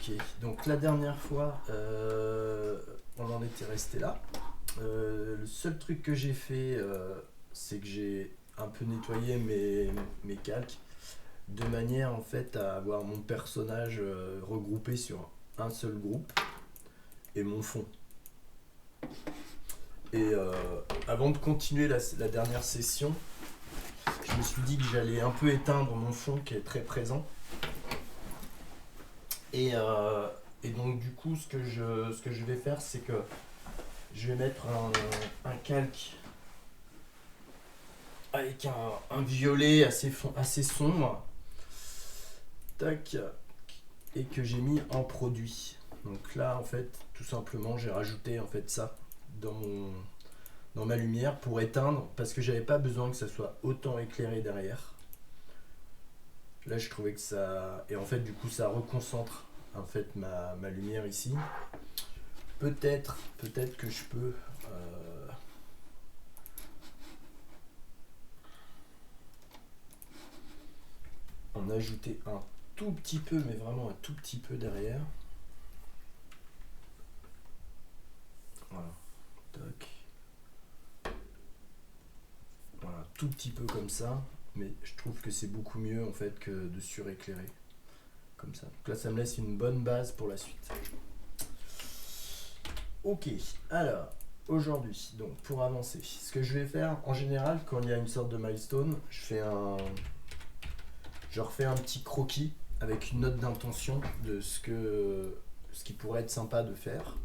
Ok, donc la dernière fois, on en était resté là. Le seul truc que j'ai fait, c'est que j'ai un peu nettoyé mes calques de manière en fait à avoir mon personnage regroupé sur un seul groupe et mon fond. Et avant de continuer la dernière session, je me suis dit que j'allais un peu éteindre mon fond qui est très présent. Et, euh, et donc du coup, ce que je vais faire, c'est que je vais mettre un calque avec un violet assez sombre, tac, et que j'ai mis en produit. Donc là, en fait, tout simplement, j'ai rajouté en fait ça dans dans ma lumière pour éteindre, parce que j'avais pas besoin que ça soit autant éclairé derrière. Là, je trouvais que ça, et en fait, du coup, ça reconcentre en fait ma lumière ici. Peut-être que je peux en ajouter un tout petit peu, mais vraiment un tout petit peu derrière. Voilà, tac. Voilà, tout petit peu comme ça, mais je trouve que c'est beaucoup mieux en fait que de suréclairer comme ça. Donc là, ça me laisse une bonne base pour la suite. Ok, alors aujourd'hui, donc pour avancer, ce que je vais faire en général quand il y a une sorte de milestone, je refais un petit croquis avec une note d'intention de ce qui pourrait être sympa de faire.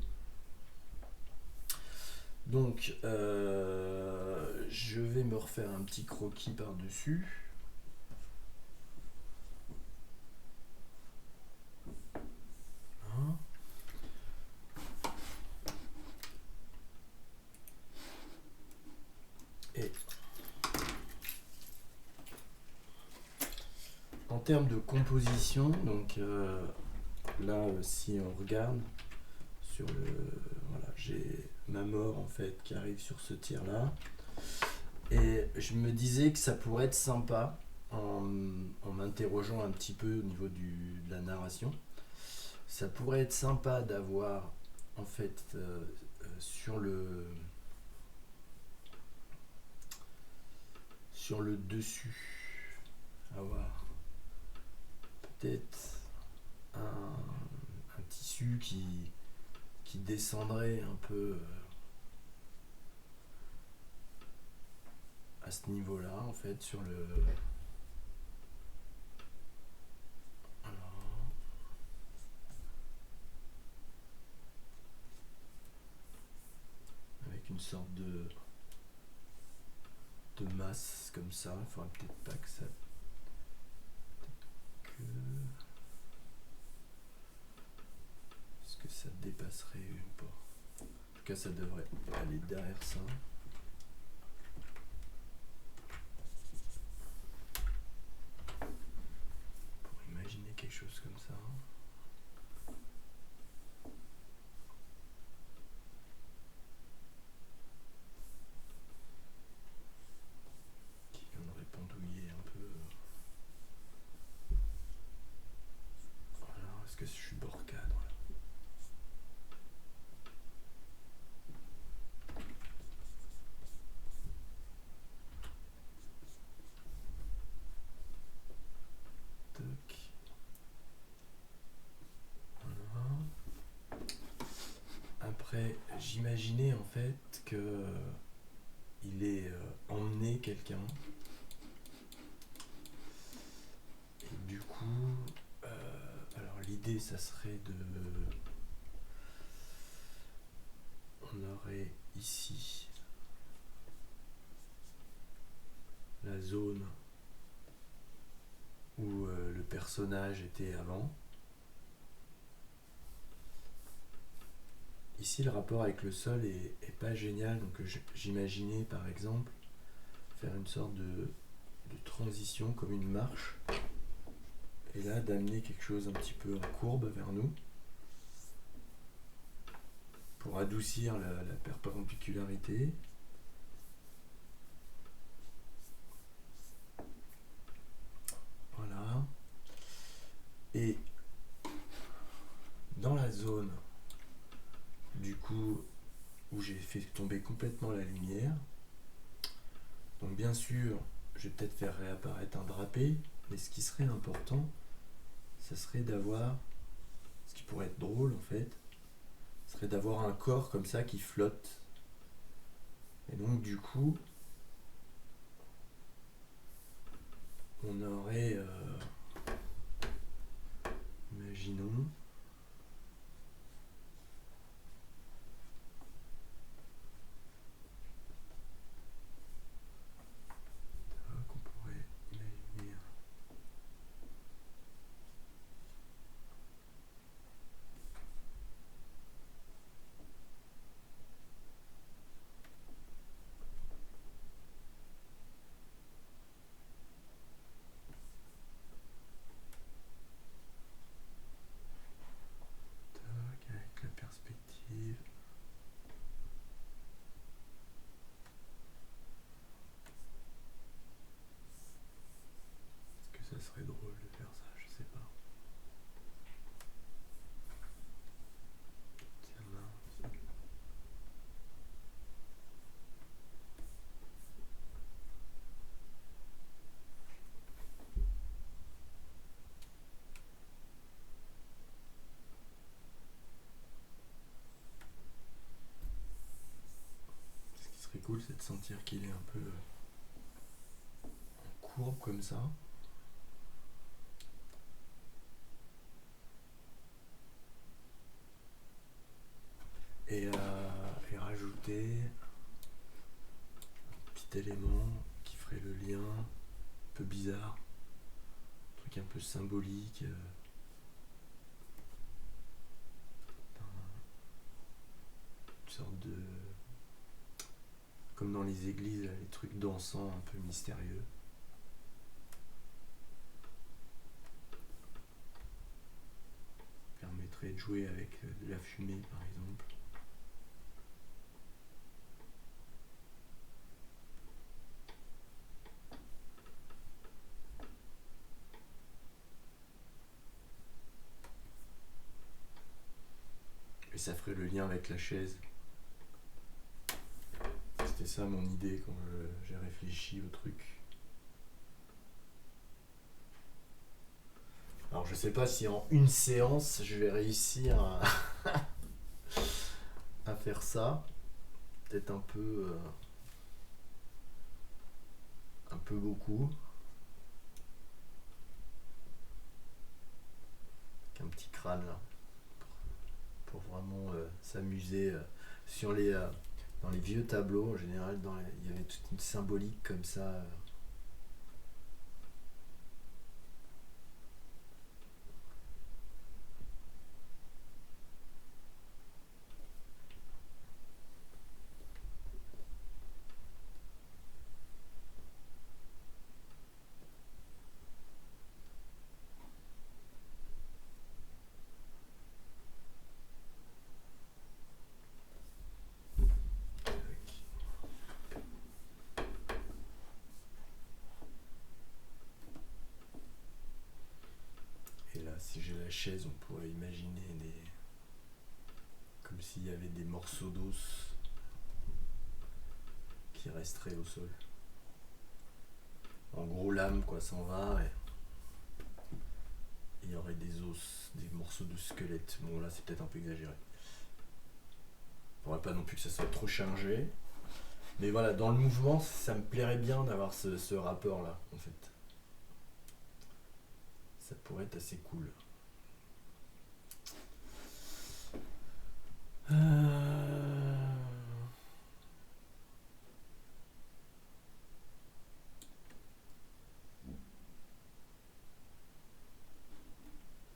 Donc, je vais me refaire un petit croquis par-dessus. Hein. Et en termes de composition, donc là, si on regarde sur le, voilà, j'ai ma mort en fait qui arrive sur ce tir-là, et je me disais que ça pourrait être sympa en m'interrogeant un petit peu au niveau de la narration. Ça pourrait être sympa d'avoir en fait sur le dessus, avoir peut-être un tissu qui descendrait un peu à ce niveau-là, en fait, sur le. Alors, avec une sorte de masse comme ça. Il faudrait peut-être pas que ça. Que. Est-ce que ça dépasserait ou pas? En tout cas, ça devrait aller derrière ça. Pour imaginer quelque chose comme ça. Qui viendrait pendouiller un peu. Voilà, est-ce que je suis bord cadre là? Toc. Voilà. Après, j'imaginais en fait que il est emmené quelqu'un. Et du coup, alors l'idée, ça serait de. On aurait ici la zone où le personnage était avant. Ici, le rapport avec le sol est pas génial, donc j'imaginais par exemple faire une sorte de transition comme une marche, et là d'amener quelque chose un petit peu en courbe vers nous pour adoucir la perpendicularité. Voilà. Et la zone du coup où j'ai fait tomber complètement la lumière. Donc bien sûr, je vais peut-être faire réapparaître un drapé, mais ce qui serait important, ça serait d'avoir, ce qui pourrait être drôle en fait, serait d'avoir un corps comme ça qui flotte. Et donc du coup, on aurait, imaginons, qu'on pourrait imaginer. Tac, avec la perspective. Est-ce que ça serait drôle de faire ça? Je sais pas. Tiens, mince. Ce qui serait cool, c'est de sentir qu'il est un peu en courbe comme ça. Et rajouter un petit élément qui ferait le lien, un peu bizarre, un truc un peu symbolique. Une sorte de... Comme dans les églises, là, les trucs dansants un peu mystérieux. Permettrait de jouer avec de la fumée par exemple. Et ça ferait le lien avec la chaise. C'était ça mon idée quand j'ai réfléchi au truc. Alors je sais pas si en une séance je vais réussir à faire ça. Peut-être un peu beaucoup. Avec un petit crâne là. Pour vraiment s'amuser sur dans les vieux tableaux en général il y avait toute une symbolique comme ça. Et là, si j'ai la chaise, on pourrait imaginer comme s'il y avait des morceaux d'os qui resteraient au sol. En gros, l'âme quoi s'en va et il y aurait des os, des morceaux de squelette. Bon, là, c'est peut-être un peu exagéré. Faudrait pas non plus que ça soit trop chargé. Mais voilà, dans le mouvement, ça me plairait bien d'avoir ce rapport-là, en fait. Ça pourrait être assez cool.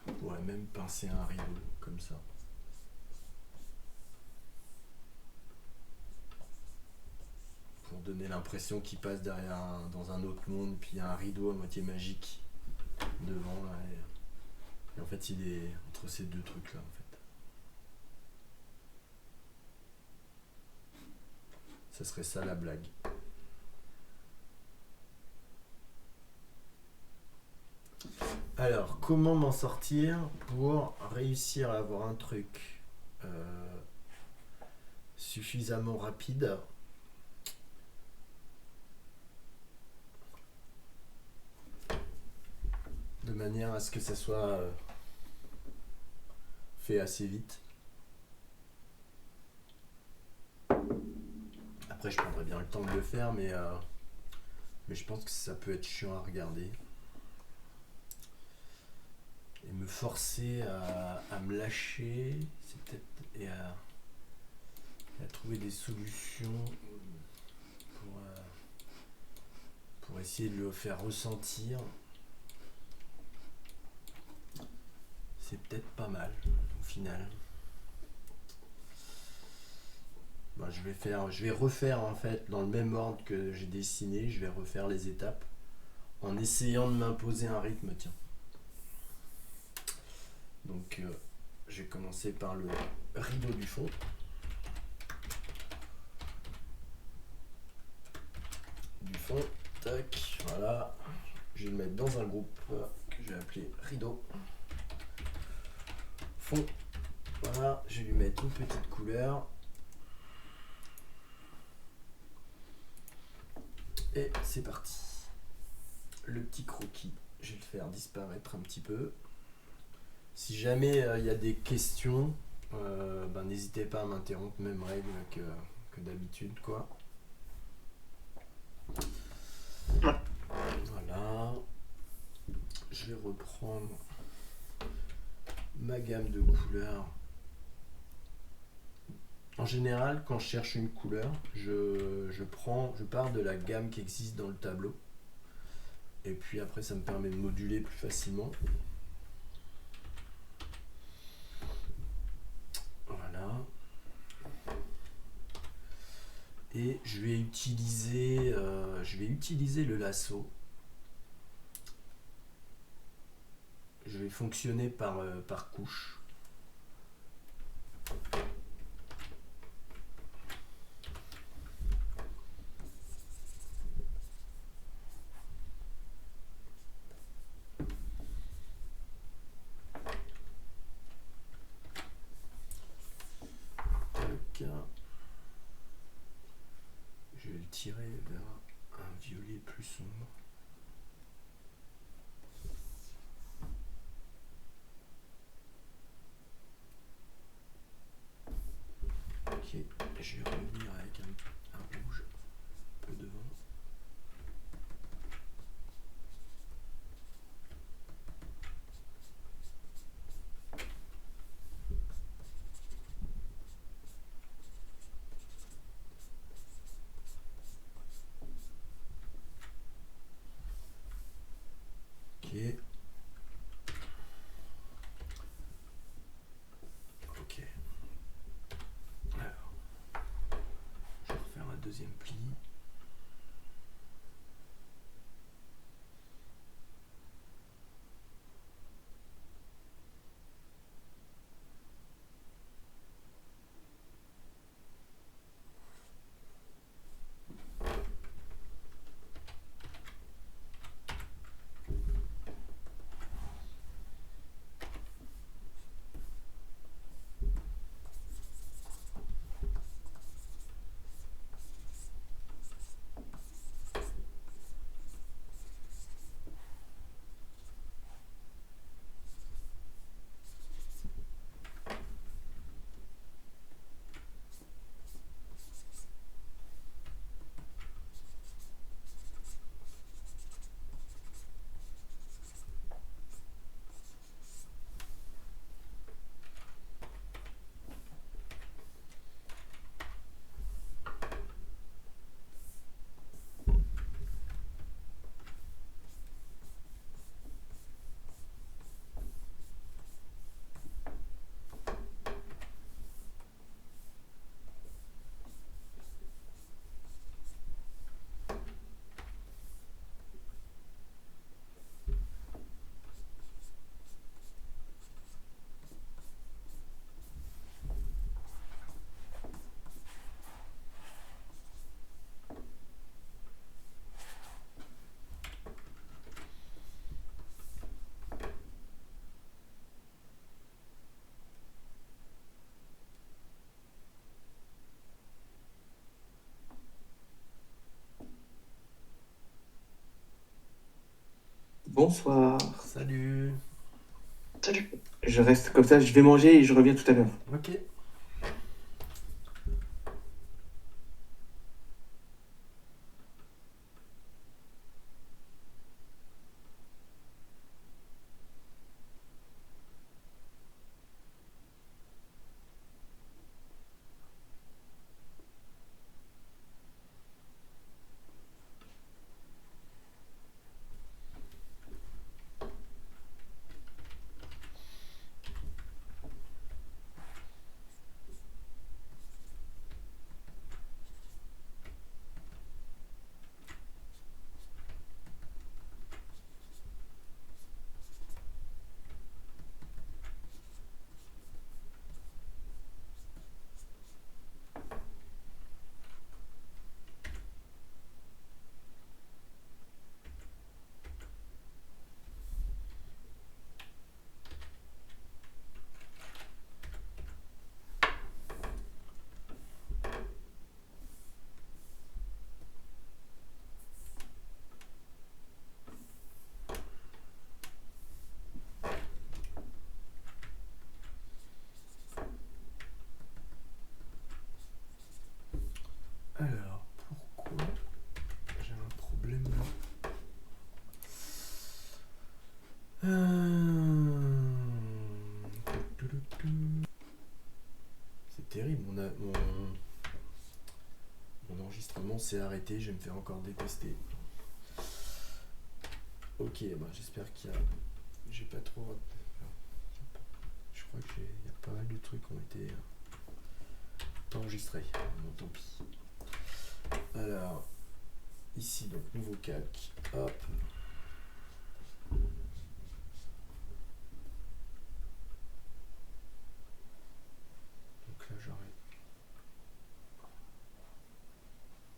On pourrait même pincer un rideau, comme ça. Pour donner l'impression qu'il passe dans un autre monde, puis il y a un rideau à moitié magique devant là. Et en fait, il est entre ces deux trucs là en fait. Ça serait ça la blague. Alors, comment m'en sortir pour réussir à avoir un truc euh, suffisamment rapide de manière à ce que ça soit fait assez vite. Après, je prendrais bien le temps de le faire, mais je pense que ça peut être chiant à regarder. Et me forcer à me lâcher, c'est peut-être. Et à trouver des solutions pour essayer de le faire ressentir. C'est peut-être pas mal au final. Bah, je vais refaire en fait dans le même ordre que j'ai dessiné, je vais refaire les étapes en essayant de m'imposer un rythme, tiens. Donc je vais commencer par le rideau du fond. Du fond, tac, voilà. Je vais le mettre dans un groupe que je vais appeler rideau. Fond, voilà, je vais lui mettre une petite couleur. Et c'est parti. Le petit croquis, je vais le faire disparaître un petit peu. Si jamais il y a des questions, n'hésitez pas à m'interrompre, même règle que d'habitude, quoi. Voilà. Je vais reprendre ma gamme de couleurs. En général, quand je cherche une couleur, je pars de la gamme qui existe dans le tableau. Et puis après, ça me permet de moduler plus facilement. Voilà. Et je vais utiliser le lasso. Je vais fonctionner par couche. Je vais le tirer vers un violet plus sombre. Ok, je vais revenir avec un rouge un peu devant. Ok. Ok. Alors, je vais refaire un deuxième pli. Bonsoir. Salut. Salut. Je reste comme ça, je vais manger et je reviens tout à l'heure. Ok. Alors, pourquoi j'ai un problème là? C'est terrible, mon enregistrement s'est arrêté, je vais me faire encore détester. Ok, bah j'espère qu'il y a. J'ai pas trop. Je crois qu'il y a pas mal de trucs qui ont été enregistrés. Bon, tant pis. Alors, ici, donc, nouveau calque. Hop. Donc là, j'aurai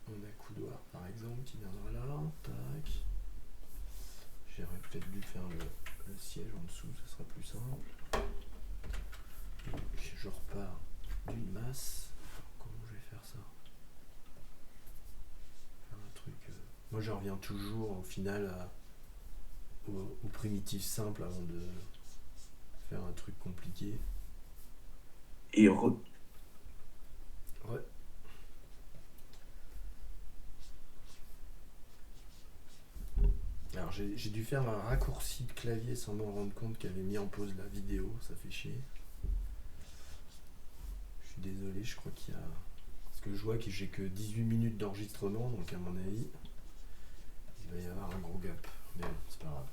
mon accoudoir, par exemple, qui viendra là. Tac. J'aurais peut-être dû faire le siège en dessous, ça sera plus simple. Donc, je repars d'une masse. Comment je vais faire ça? Faire un truc. Moi, je reviens toujours au final au primitif simple avant de faire un truc compliqué. Et Ouais. Alors j'ai dû faire un raccourci de clavier sans m'en rendre compte qu'elle avait mis en pause la vidéo, ça fait chier. Je suis désolé, je crois qu'il y a. Parce que je vois que j'ai que 18 minutes d'enregistrement, donc à mon avis, il va y avoir un gros gap. Mais bon, c'est pas grave.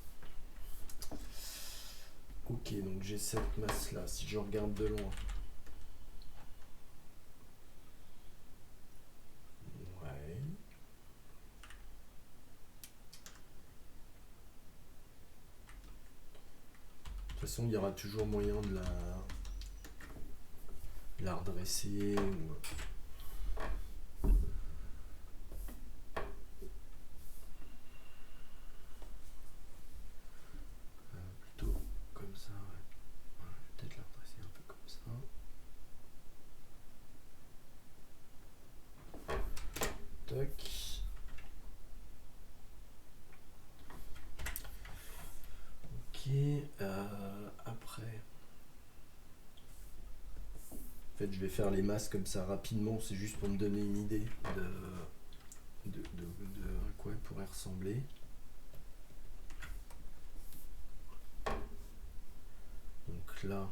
Ok, donc j'ai cette masse là, si je regarde de loin. Ouais. De toute façon, il y aura toujours moyen de la redresser ou. Plutôt comme ça, ouais. Ouais, je vais peut-être la redresser un peu comme ça. Tac. Ok. Après. En fait, je vais faire les masses comme ça rapidement, c'est juste pour me donner une idée de à quoi elle pourrait ressembler. Donc là,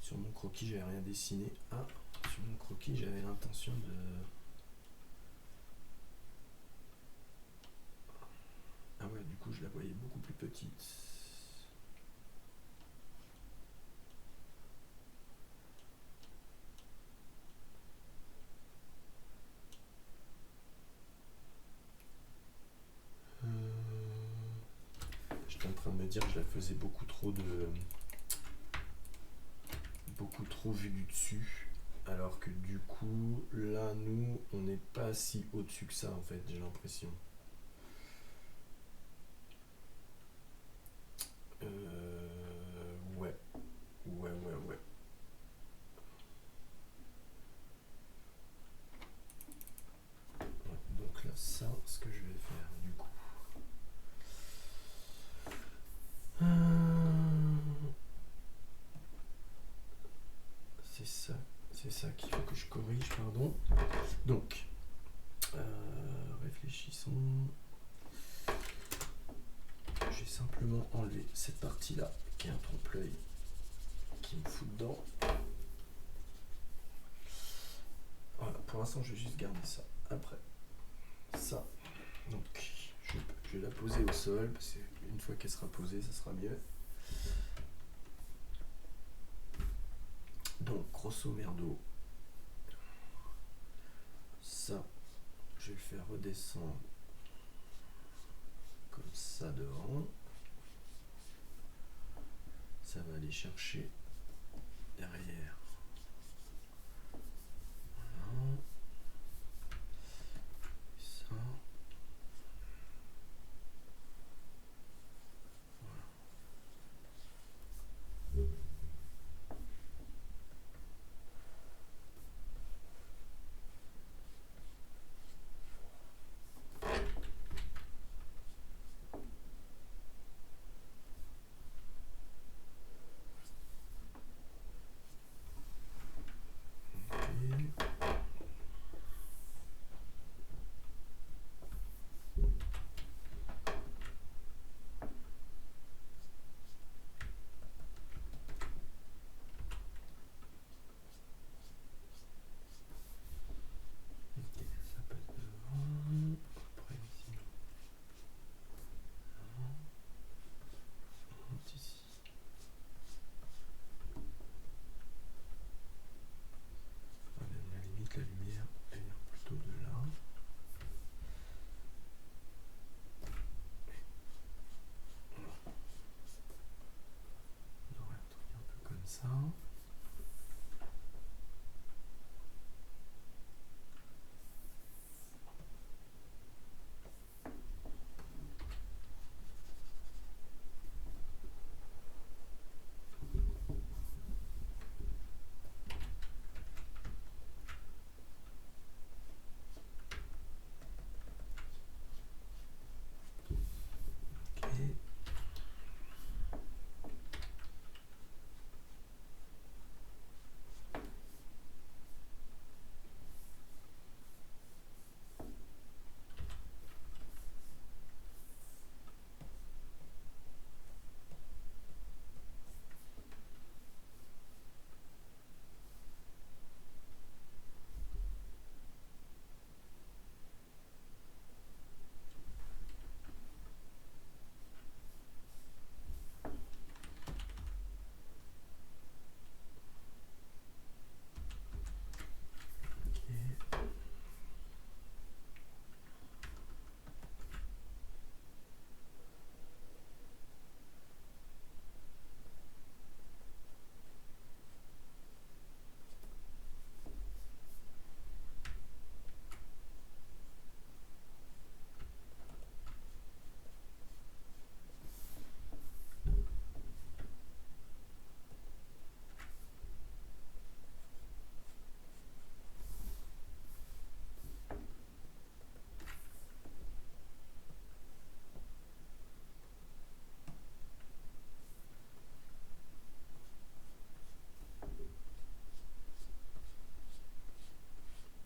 sur mon croquis, j'avais rien dessiné. Ah, sur mon croquis, j'avais l'intention de. Ah ouais, du coup, je la voyais beaucoup plus petite. J'étais en train de me dire que je la faisais beaucoup trop vue du dessus. Alors que du coup, là, nous, on n'est pas si au-dessus que ça, en fait, j'ai l'impression. Ouais. Ouais, ouais, ouais. Ouais, donc là, ça, ce que je vais faire, du coup, c'est ça qu'il faut que je corrige, pardon. Donc, réfléchissons. J'ai simplement enlevé cette partie-là, qui est un trompe-l'œil, qui me fout dedans. Voilà, pour l'instant, je vais juste garder ça. Après, ça. Donc, je vais la poser au sol, parce qu'une fois qu'elle sera posée, ça sera mieux. Donc, grosso merdo, ça, je vais le faire redescendre comme ça devant. Ça va aller chercher derrière. Voilà. Ça. Ça passe devant. Après ici. On monte ici. À la limite, la lumière, elle vient plutôt de là. On aurait un truc un peu comme ça. Ok. Ok.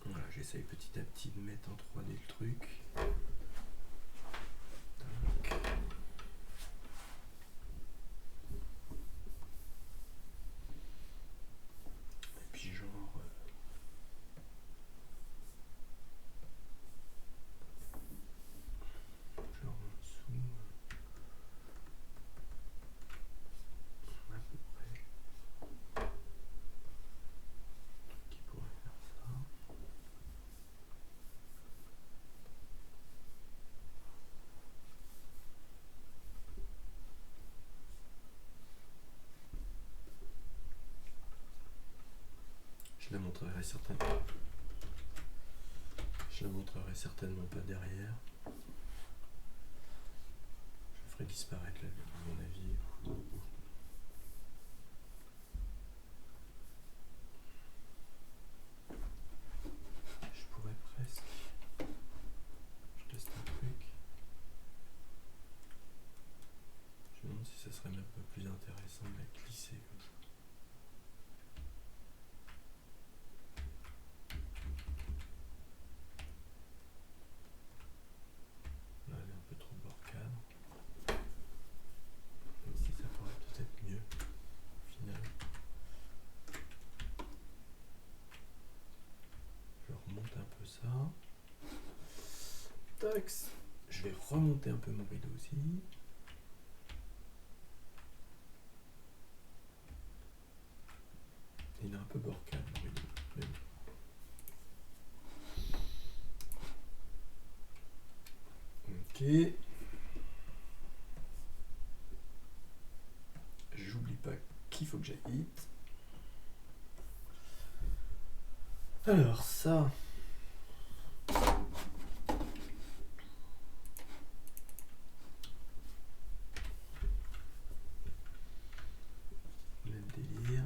Voilà, j'essaye petit à petit de mettre en 3D le truc. Tac. Et puis genre en dessous, à peu près, qui pourrait faire ça. Je la montrerai certainement. Je la montrerai certainement pas derrière. Je ferai disparaître la vue, à mon avis. Je pourrais presque. Je teste un truc. Je me demande si ça serait même pas plus intéressant de la glisser comme ça. complexe. Je vais remonter un peu mon rideau aussi. Il est un peu borcal mon rideau. Mais bon. Ok. J'oublie pas qu'il faut que j'habite. Alors ça. Même délire.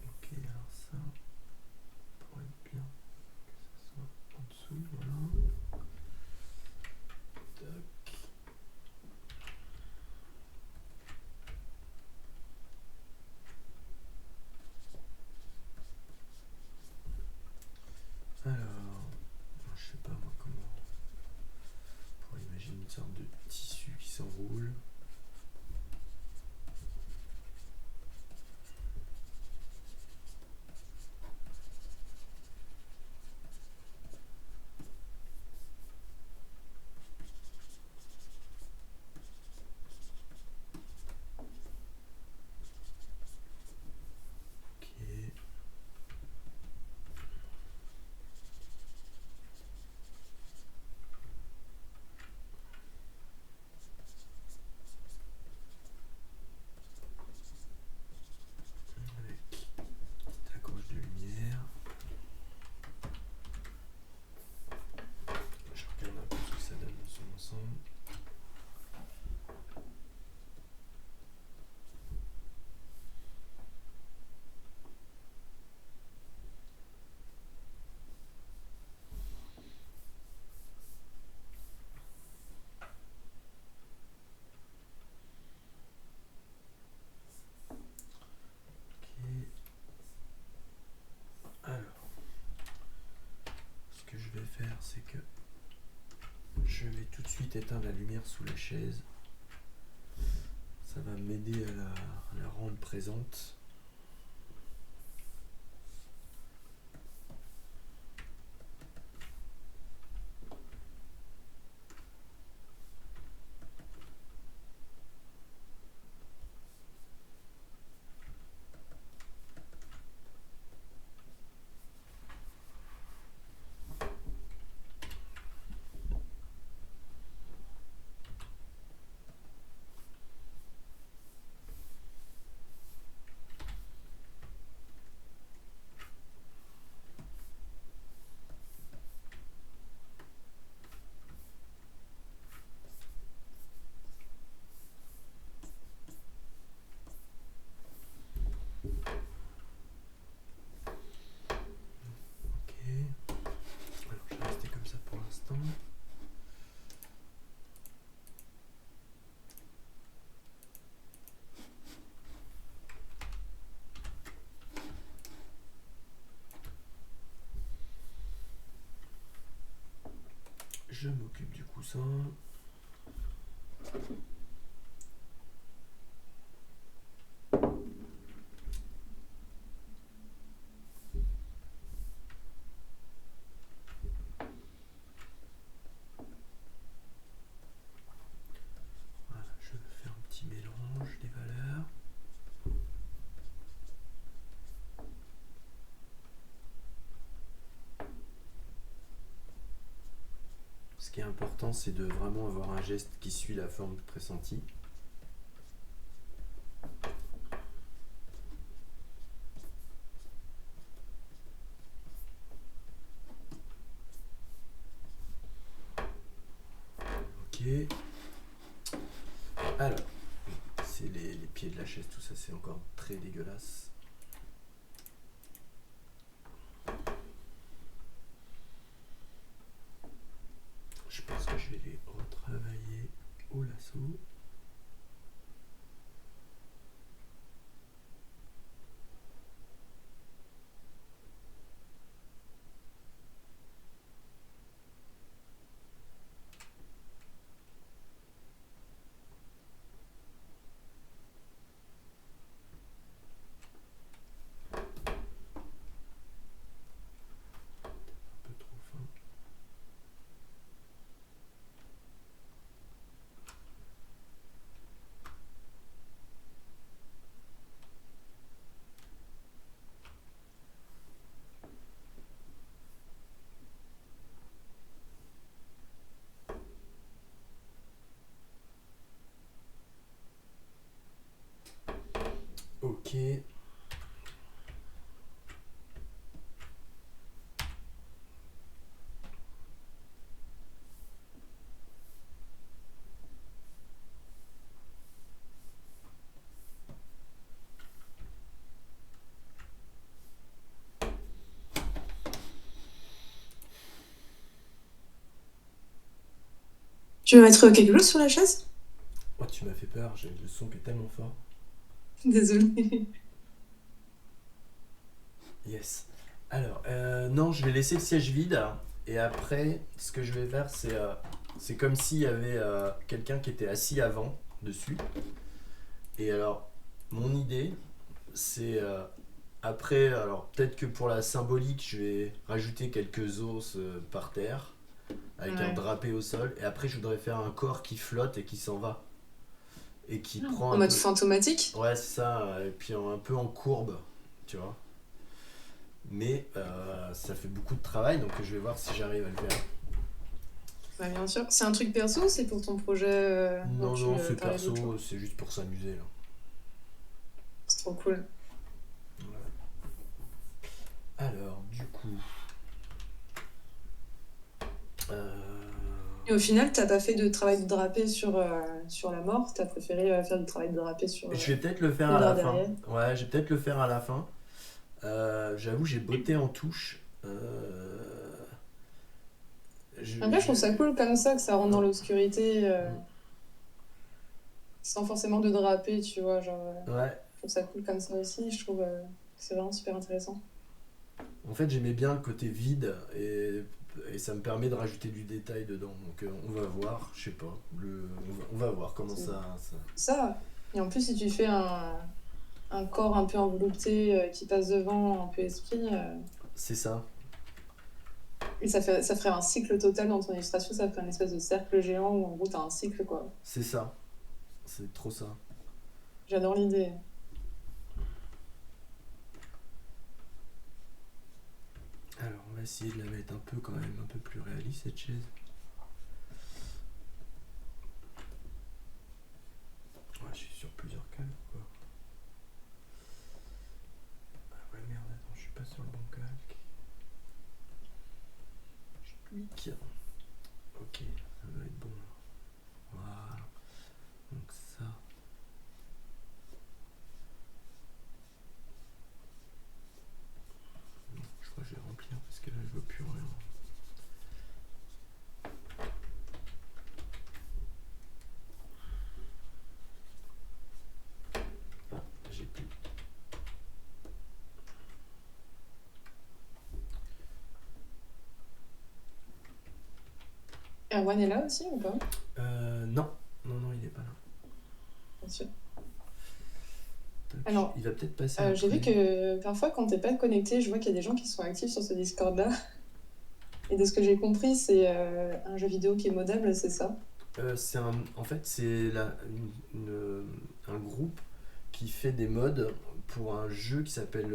Ok, alors ça, pour être bien que ça soit en dessous, voilà. Tac. Alors, je sais pas moi comment. Pour imaginer une sorte de tissu qui s'enroule. Ok. Avec petite accroche de lumière. Je regarde un peu ce que ça donne dans son ensemble. Ok. Alors, ce que je vais faire, c'est que je vais tout de suite éteindre la lumière sous la chaise. Ça va m'aider à la rendre présente. Ok. Alors, je vais rester comme ça pour l'instant. Je m'occupe du coussin. Voilà, je vais faire un petit mélange des valeurs. Ce qui est important, c'est de vraiment avoir un geste qui suit la forme pressentie. Ok. Alors, c'est les pieds de la chaise, tout ça, c'est encore très dégueulasse. vais retravailler au lasso. Un peu trop fin. Ok. Tu veux mettre quelque chose sur la chaise? Oh, tu m'as fait peur, j'ai le son qui est tellement fort. Désolée. Yes. Alors, non, je vais laisser le siège vide. Et après, ce que je vais faire, c'est comme s'il y avait quelqu'un qui était assis avant, dessus. Et alors, mon idée, c'est après, alors peut-être que pour la symbolique, je vais rajouter quelques os par terre, avec un Ouais. drapé au sol. Et après, je voudrais faire un corps qui flotte et qui s'en va. Et qui prend En un mode peu. fantomatique? Ouais, c'est ça. Et puis un peu en courbe, tu vois. Mais ça fait beaucoup de travail, donc je vais voir si j'arrive à le faire. Bah, bien sûr. C'est un truc perso ou c'est pour ton projet dont Non, tu non, c'est parlais l'autre perso, jour? c'est juste pour s'amuser là. C'est trop cool. Alors, du coup. euh, Et au final, t'as pas fait de travail de drapé sur la mort, t'as préféré faire du travail de drapé sur Je vais peut-être le faire le à la drap fin. derrière. Ouais, je vais peut-être le faire à la fin. J'avoue, j'ai botté en touche. Après, je trouve ça cool comme ça, que ça rentre dans l'obscurité, Mm. sans forcément de drapé, tu vois. Genre, Ouais, je trouve ça cool comme ça aussi. Je trouve que c'est vraiment super intéressant. en fait, j'aimais bien le côté vide et ça me permet de rajouter du détail dedans. Donc, on va voir, je sais pas. On va voir comment C'est ça. ça. Et en plus, si tu fais un corps un peu enveloppé qui passe devant, un peu esprit, C'est ça, et ça ferait un cycle total dans ton illustration, ça ferait une espèce de cercle géant où en gros t'as un cycle quoi. c'est ça. C'est trop ça. J'adore l'idée. Alors, on va essayer de la mettre un peu quand même, un peu plus réaliste cette chaise. Ouais, je suis sur plusieurs calques quoi. Ah ouais, merde, attends, je suis pas sur le bon calque. Je clique. Ok, ça doit être bon là. Voilà. Donc ça. Non, je crois que je vais remplir parce que là je vois plus rien. Ah, j'ai plus. Erwan est là aussi ou pas? Non. Non, non, il est pas là. Bien sûr. Tac, Alors, il va peut-être passer j'ai vu après. que parfois quand t'es pas connecté, je vois qu'il y a des gens qui sont actifs sur ce Discord-là. Et de ce que j'ai compris, c'est un jeu vidéo qui est modable, c'est ça? En fait, c'est un groupe qui fait des mods pour un jeu qui s'appelle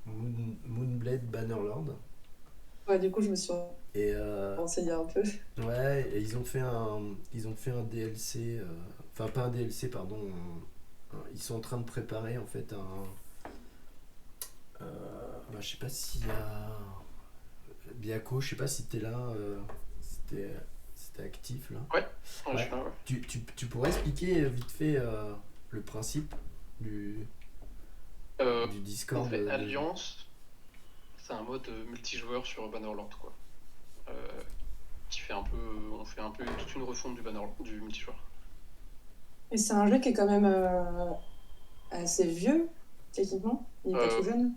Moonblade Bannerlord. Ouais, du coup, je me suis Et renseignée un peu. ouais, et ils ont fait un DLC, enfin pas un DLC, pardon. Ils sont en train de préparer en fait bah, je sais pas s'il y a Biako, je sais pas si t'es là, si t'es actif là. Ouais, je Ouais. suis là, ouais. Tu pourrais expliquer vite fait le principe du, du On Discord fait Alliance, c'est un mode multijoueur sur Bannerlord, quoi. Euh, On fait un peu toute une refonte du banner du multijoueur. Et c'est un jeu qui est quand même assez vieux, techniquement. Il n'est pas Euh, tout jeune.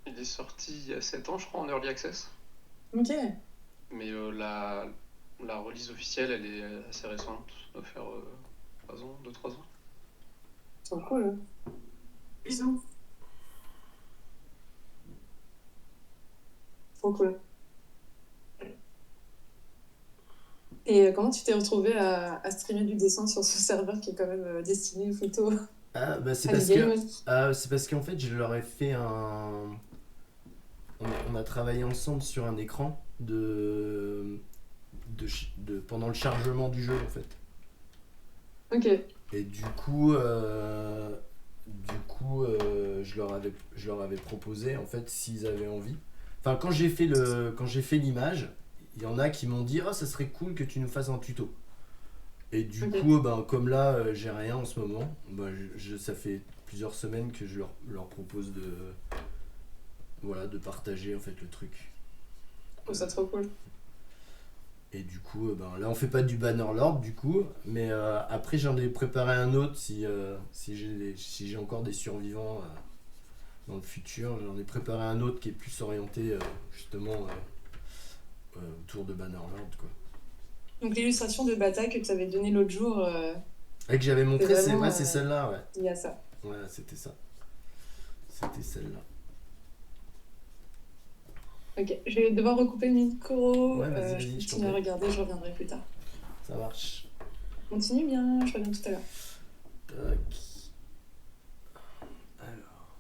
Il est sorti il y a 7 ans, je crois, en early access. Ok. Mais la release officielle, elle est assez récente. Ça doit faire 3 ans, 2-3 ans. Trop cool. Bisous. Trop cool. Et comment tu t'es retrouvé à streamer du dessin sur ce serveur qui est quand même destiné plutôt Ah, bah c'est à parce l'e-game? c'est parce qu'en fait, je leur ai fait un. On a travaillé ensemble sur un écran pendant le chargement du jeu en fait. Ok. Et je leur avais proposé en fait s'ils avaient envie. Enfin, quand j'ai fait l'image, il y en a qui m'ont dit ah ça serait cool que tu nous fasses un tuto. Et du Ok. coup, ben, comme là j'ai rien en ce moment, ben, ça fait plusieurs semaines que je leur propose de partager en fait le truc. Je trouve ça trop cool. Et du coup, ben, là on fait pas du Bannerlord du coup, mais après j'en ai préparé un autre si j'ai encore des survivants dans le futur. J'en ai préparé un autre qui est plus orienté justement autour de Bannerlord quoi. Donc l'illustration de bataille que tu avais donnée l'autre jour, Et que j'avais montré, c'est c'est vraiment vrai, c'est celle-là, ouais. il y a ça. Ouais, c'était ça. C'était celle-là. Ok, je vais devoir recouper le micro. Ouais, vas-y, Je vas-y, je t'en continue à prie. regarder, je reviendrai plus tard. Ça marche. Continue bien, je reviens tout à l'heure. Tac. Alors.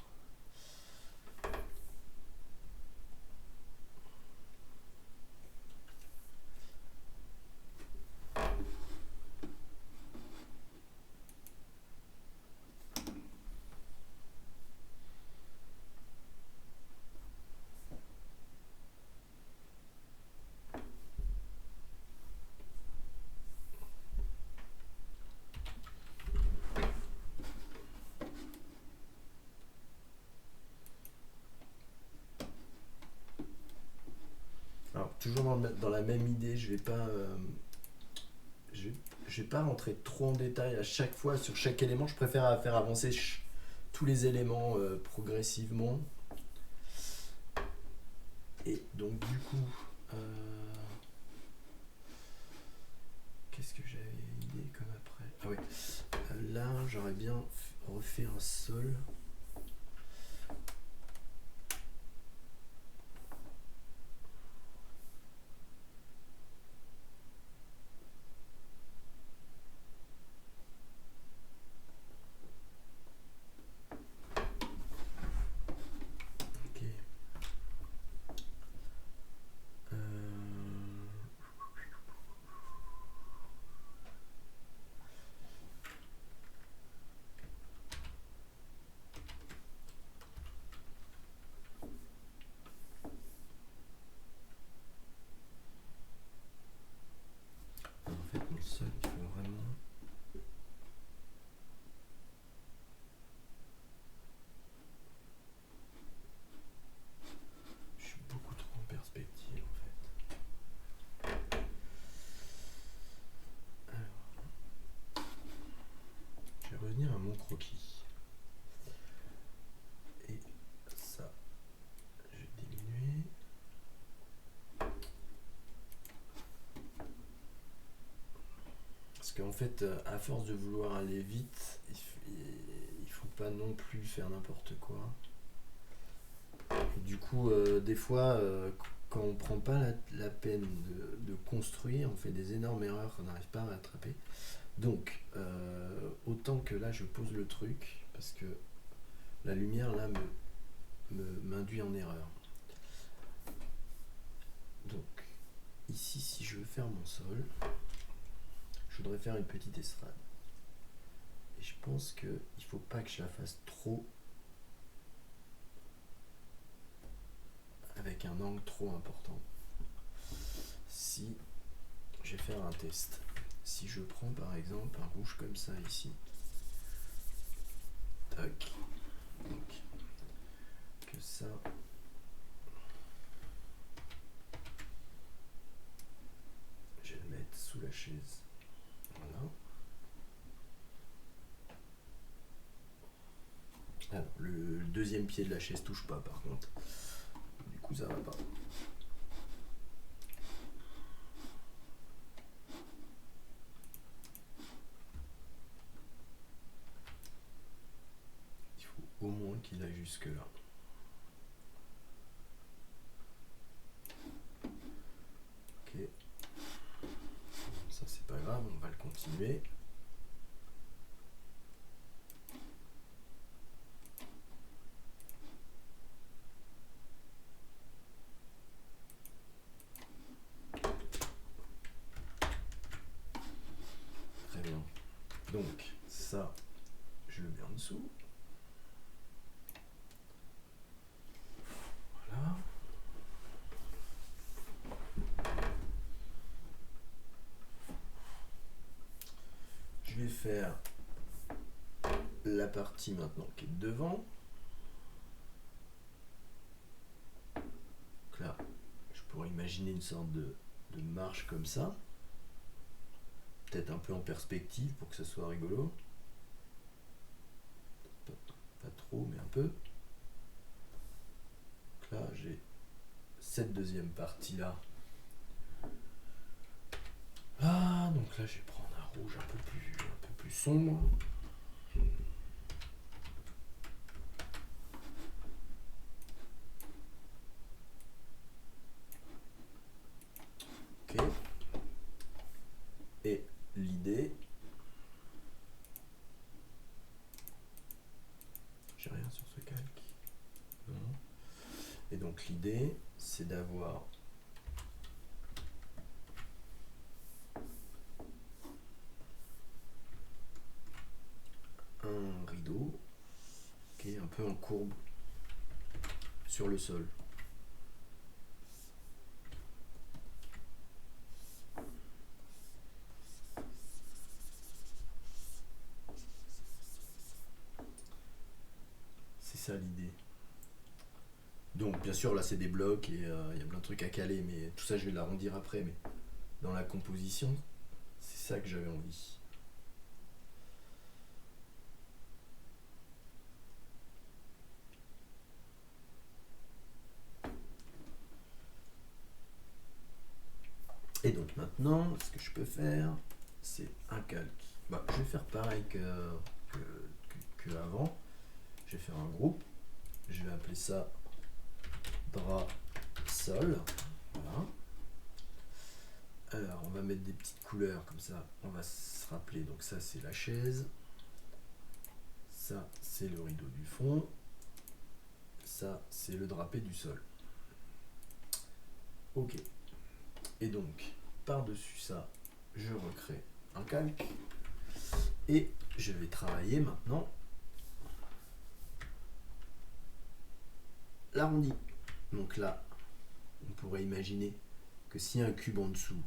Alors, toujours dans la même idée, je, je vais pas rentrer trop en détail à chaque fois sur chaque élément. Je préfère faire avancer tous les éléments progressivement. Et donc, du coup, qu'est-ce que j'avais idée comme après? Ah ouais, là, j'aurais bien refait un sol. Ok. Euh, En fait, mon sol, il faut vraiment. Je suis beaucoup trop en perspective en fait. Alors, je vais revenir à mon croquis. Et ça, je vais diminuer. Parce qu'en fait, à force de vouloir aller vite, il faut pas non plus faire n'importe quoi. Et du coup, des fois, quand on prend pas la peine de construire, on fait des énormes erreurs qu'on n'arrive pas à rattraper. Donc, autant que là, je pose le truc, parce que la lumière, là, m'induit en erreur. Donc, ici, si je veux faire mon sol, je voudrais faire une petite estrade. Et je pense qu'il ne faut pas que je la fasse trop avec un angle trop important. Si je vais faire un test, si je prends par exemple un rouge comme ça ici, tac, donc que ça, chaise. Voilà. Alors, le deuxième pied de la chaise touche pas par contre. Du coup, ça va pas. Il faut au moins qu'il aille jusque là. Ok. Ça, c'est pas grave, on va le continuer. Très bien. Donc, ça, je le mets en dessous. Voilà. Je vais faire la partie maintenant qui est devant. Donc là, je pourrais imaginer une sorte de marche comme ça. Peut-être un peu en perspective pour que ça soit rigolo. Pas trop, mais un peu. Donc là, j'ai cette deuxième partie-là. Ah, donc là, je vais prendre un rouge un peu plus sombre. Ok. Et l'idée... J'ai rien sur ce calque. Non. Et donc l'idée, c'est d'avoir un rideau qui est un peu en courbe sur le sol. C'est ça l'idée. Donc bien sûr là c'est des blocs et il y a plein de trucs à caler, mais tout ça je vais l'arrondir après, mais dans la composition, c'est ça que j'avais envie. Et donc maintenant, ce que je peux faire, c'est un calque. Bah, je vais faire pareil que avant. Je vais faire un groupe. Je vais appeler ça drap sol. Voilà. Alors, on va mettre des petites couleurs comme ça. On va se rappeler. Donc ça, c'est la chaise. Ça, c'est le rideau du fond. Ça, c'est le drapé du sol. Ok. Et donc, par-dessus ça, je recrée un calque. Et je vais travailler maintenant l'arrondi. Donc là, on pourrait imaginer que s'il y a un cube en dessous,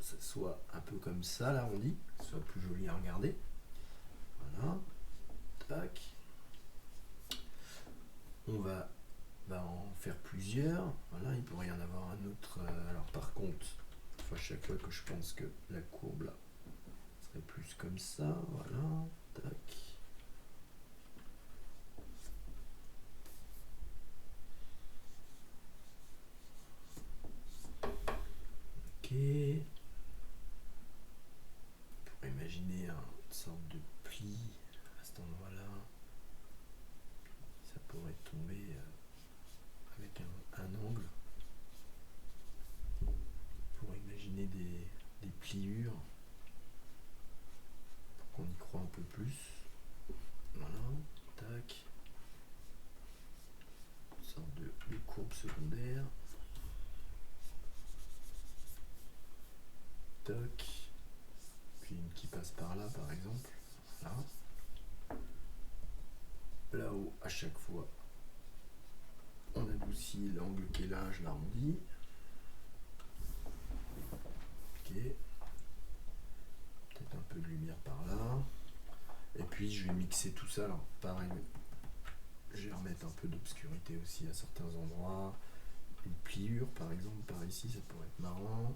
ça soit un peu comme ça l'arrondi, que ce soit plus joli à regarder. Voilà. Tac. On va en faire plusieurs. Voilà, il pourrait y en avoir un autre. Alors par contre, à chaque fois que je pense que la courbe là serait plus comme ça. Voilà. Tac. Ok. On pourrait imaginer une sorte de pli à cet endroit-là. Ça pourrait tomber avec un angle. On pourrait imaginer des pliures pour qu'on y croit un peu plus. Voilà. Tac. Une sorte de courbe secondaire. Tac. Puis une qui passe par là par exemple. Voilà. Là-haut, à chaque fois, on adoucit l'angle qui est là, je l'arrondis. Ok. Peut-être un peu de lumière par là. Et puis je vais mixer tout ça. Alors pareil, je vais remettre un peu d'obscurité aussi à certains endroits. Une pliure par exemple par ici, ça pourrait être marrant.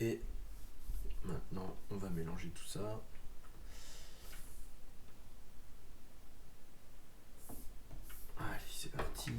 Et maintenant, on va mélanger tout ça. Allez, c'est parti.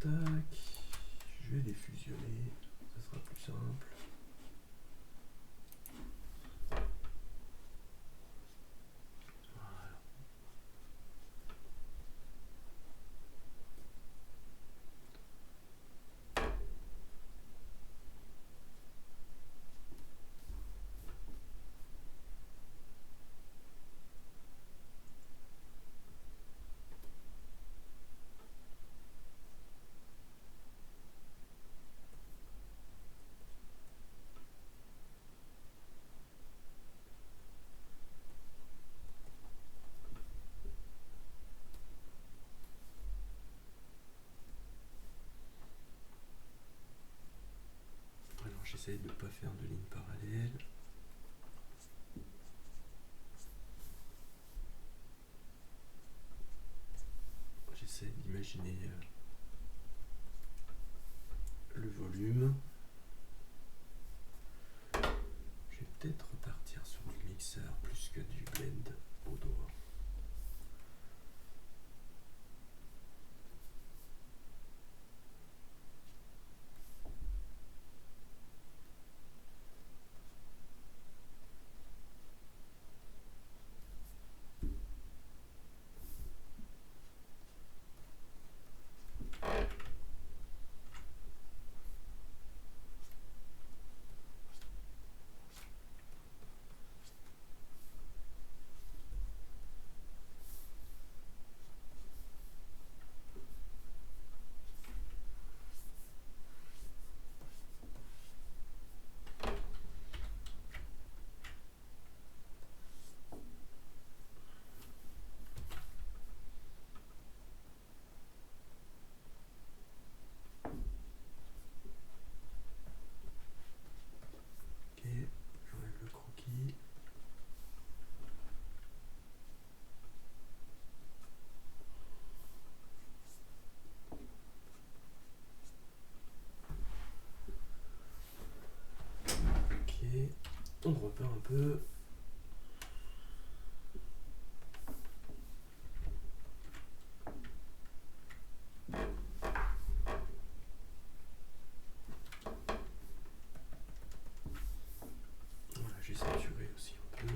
Tac, je vais les fusionner, ça sera plus simple. Voilà. Alors j'essaye de ne pas faire de ligne parallèle. J'essaie d'imaginer le volume. Je vais peut-être repartir sur du mixeur plus que du blend au doigt. Ok, j'enlève le croquis. Ok, on repart un peu. Voilà, j'ai saturé aussi un peu.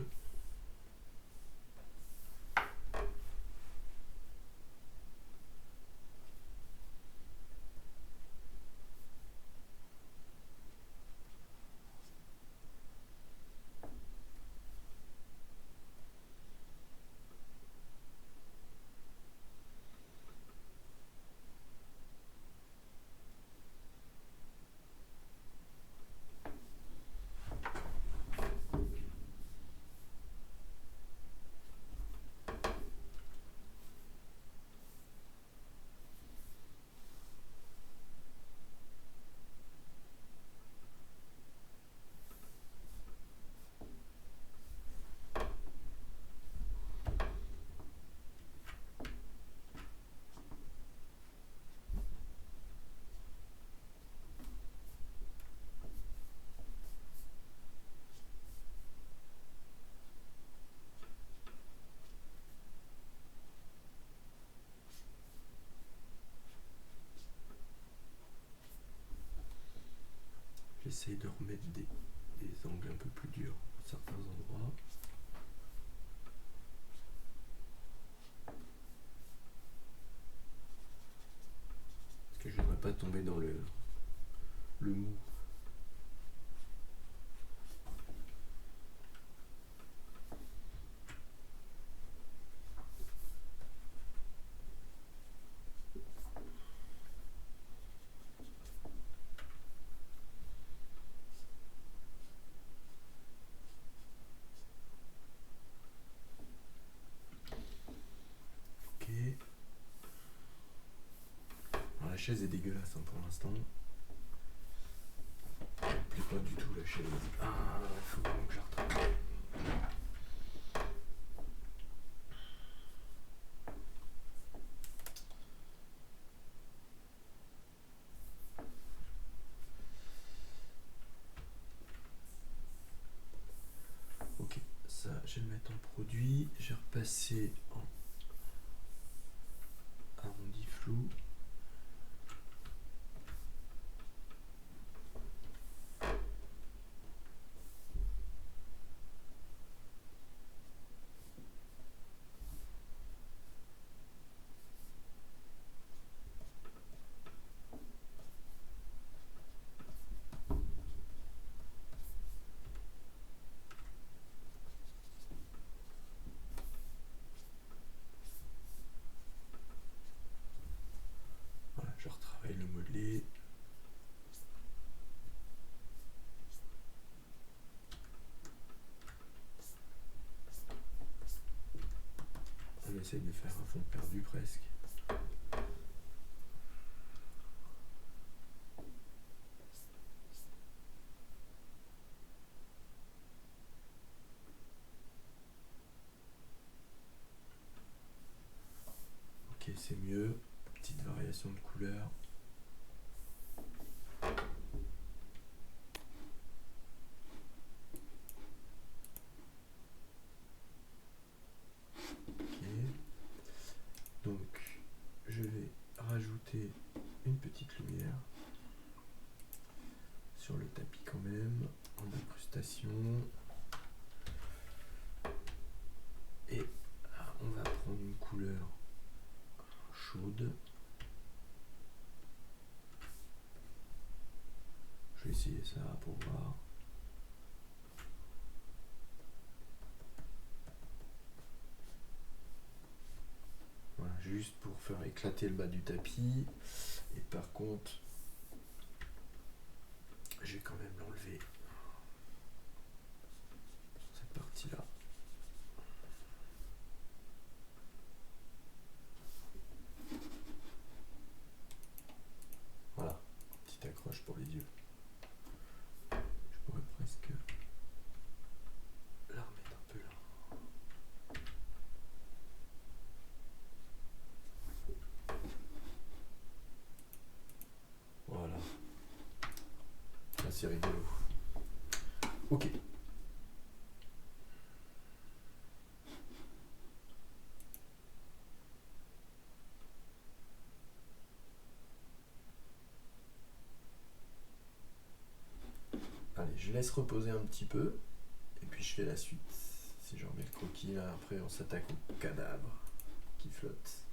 j'essaye de remettre des angles un peu plus durs à certains endroits. Parce que je n'aimerais pas tomber dans le mou. Alors, la chaise est dégueulasse hein, pour l'instant. Elle me plaît pas du tout la chaise. Ah, il faut vraiment que je la retravaille. Ok, ça je vais le mettre en produit. Je vais repasser en arrondi flou. Voilà, je retravaille le modelé. On essaye de faire un fond perdu presque. Ok, c'est mieux. Petite variation de couleur. Ok. Donc, je vais rajouter une petite lumière sur le tapis quand même, en incrustation. Et on va prendre une couleur chaude. Je vais essayer ça pour voir. Voilà, juste pour faire éclater le bas du tapis. Et par contre, je vais quand même l'enlever. Cette partie-là. Voilà, petite accroche pour les yeux. Je pourrais presque la remettre un peu là. Voilà. Là, c'est rigolo. Ok. Allez, je laisse reposer un petit peu. Et puis je fais la suite. Si je remets le croquis là, après on s'attaque au cadavre qui flotte.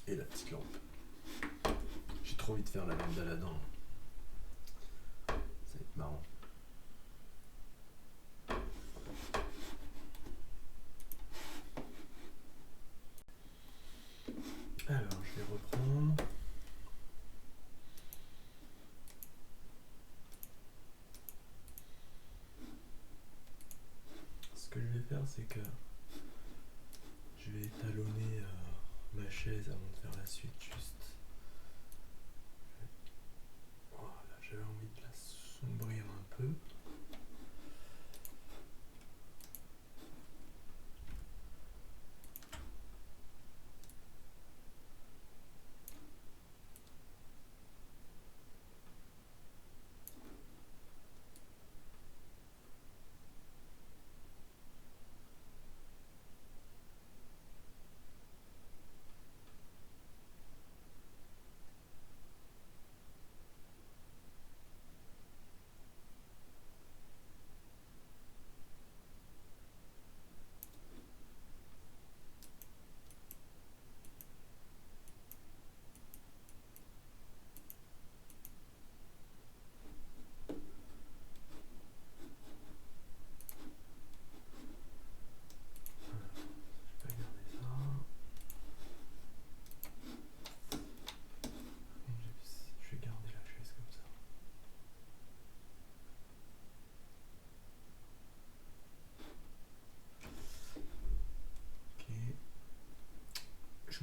Et la petite lampe. J'ai trop envie de faire la lampe d'Aladin. Ça va être marrant. Alors, je vais reprendre. Ce que je vais faire, c'est que je vais étalonner ma chaise avant de faire la suite, juste. Voilà, j'avais envie de la sombrir un peu.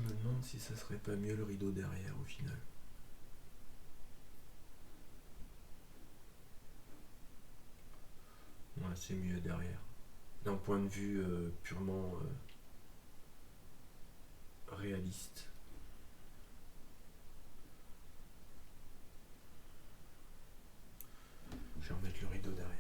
me demande si ça serait pas mieux le rideau derrière au final. Ouais, c'est mieux derrière. D'un point de vue purement réaliste. Je vais remettre le rideau derrière.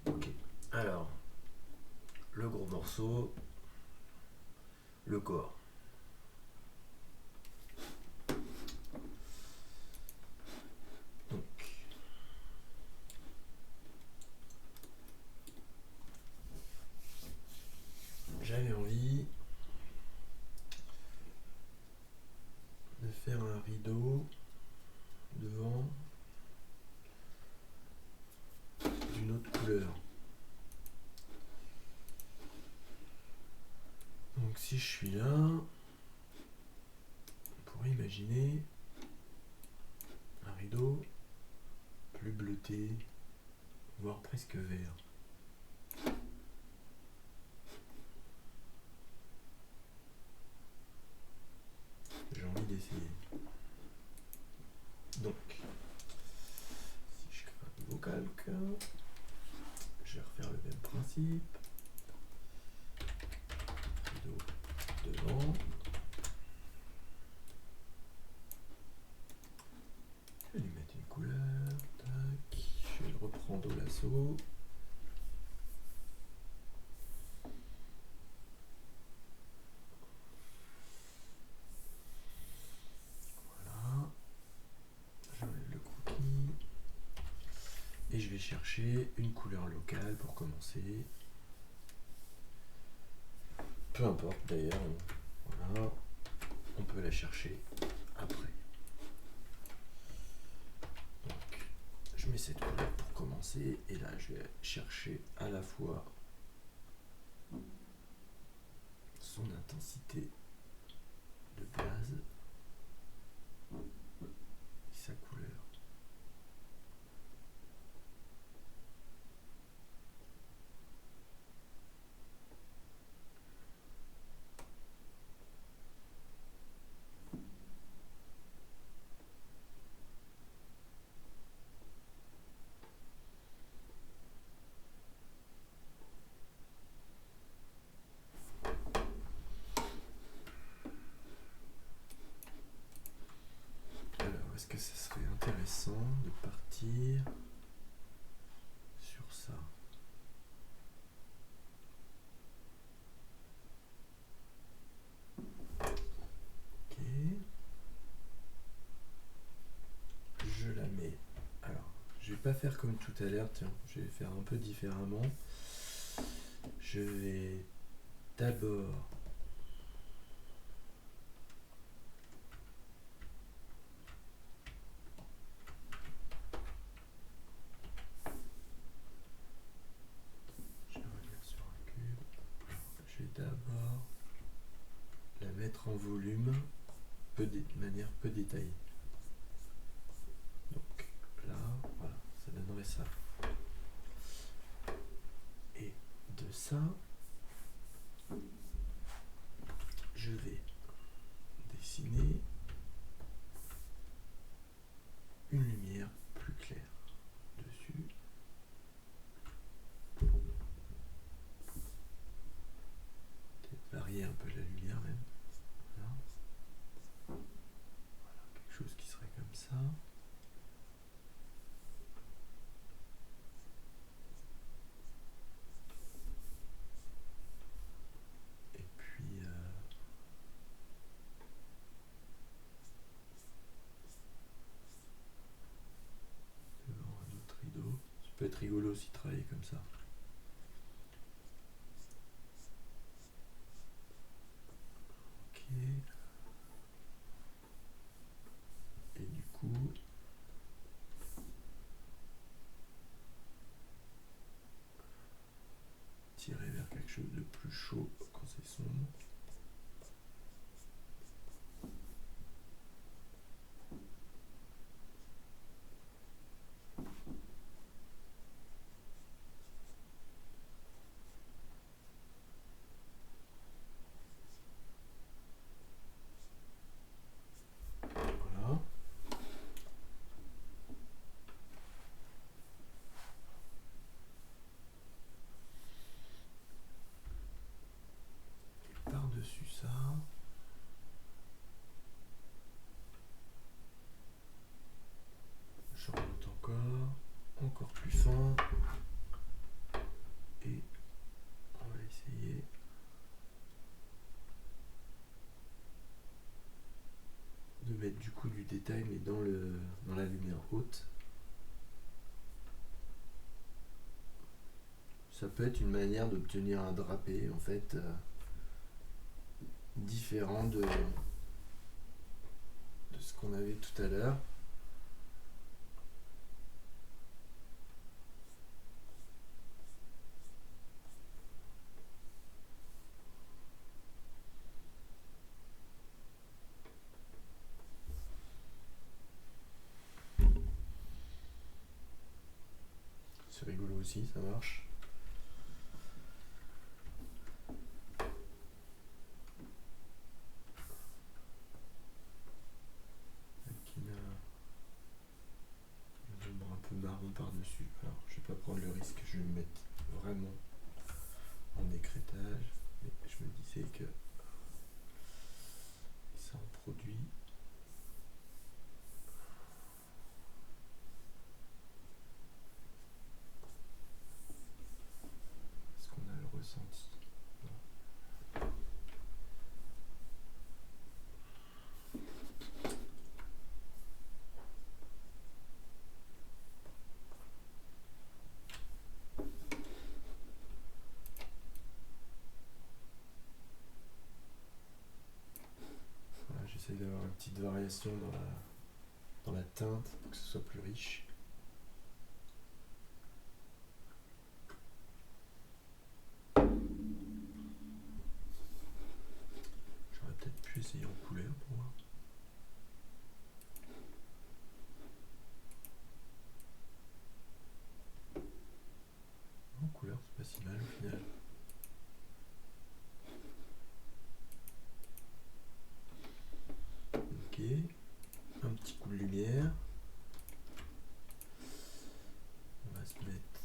Ok. Alors, le gros morceau, le corps. Donc, j'avais envie de faire un rideau devant d'une autre couleur. Donc si je suis là, on pourrait imaginer un rideau plus bleuté, voire presque vert. J'ai envie d'essayer. Donc, si je crée un nouveau calque, je vais refaire le même principe. Rideau devant. Je vais lui mettre une couleur. Tac. Je vais le reprendre au lasso. Voilà. J'enlève le cookie. Et je vais chercher une couleur locale pour commencer. Peu importe d'ailleurs. Voilà. On peut la chercher après. Donc, je mets cette couleur pour commencer. Et là, je vais chercher à la fois son intensité de base et sa couleur. Alors, est-ce que ce serait intéressant de partir sur ça? Ok. Je la mets. Alors, je vais pas faire comme tout à l'heure, tiens, je vais faire un peu différemment. Je vais d'abord je vais revenir sur un cube. Je vais d'abord la mettre en volume de manière peu détaillée. Donc là, voilà, ça donnerait ça. Et de ça, je vais dessiner une lumière plus claire dessus. Peut-être varier un peu la lumière même. Voilà. Voilà, quelque chose qui serait comme ça. Et puis devant un autre rideau. Ça peut être rigolo aussi de travailler comme ça. Ok. Et du coup, tirer vers quelque chose de plus chaud quand c'est sombre. détail, mais dans la lumière haute. Ça peut être une manière d'obtenir un drapé, en fait, différent de ce qu'on avait tout à l'heure. C'est rigolo aussi, ça marche. Avec une ombre un peu marron par-dessus. Alors, je vais pas prendre le risque, je vais me mettre vraiment en écrêtage. Mais je me disais que ça en produit. Est-ce qu'on a le ressenti? Voilà, j'essaye d'avoir une petite variation dans la teinte pour que ce soit plus riche. J'aurais peut-être pu essayer en couleur pour voir. En couleur, c'est pas si mal au final. Ok, un petit coup de lumière. On va se mettre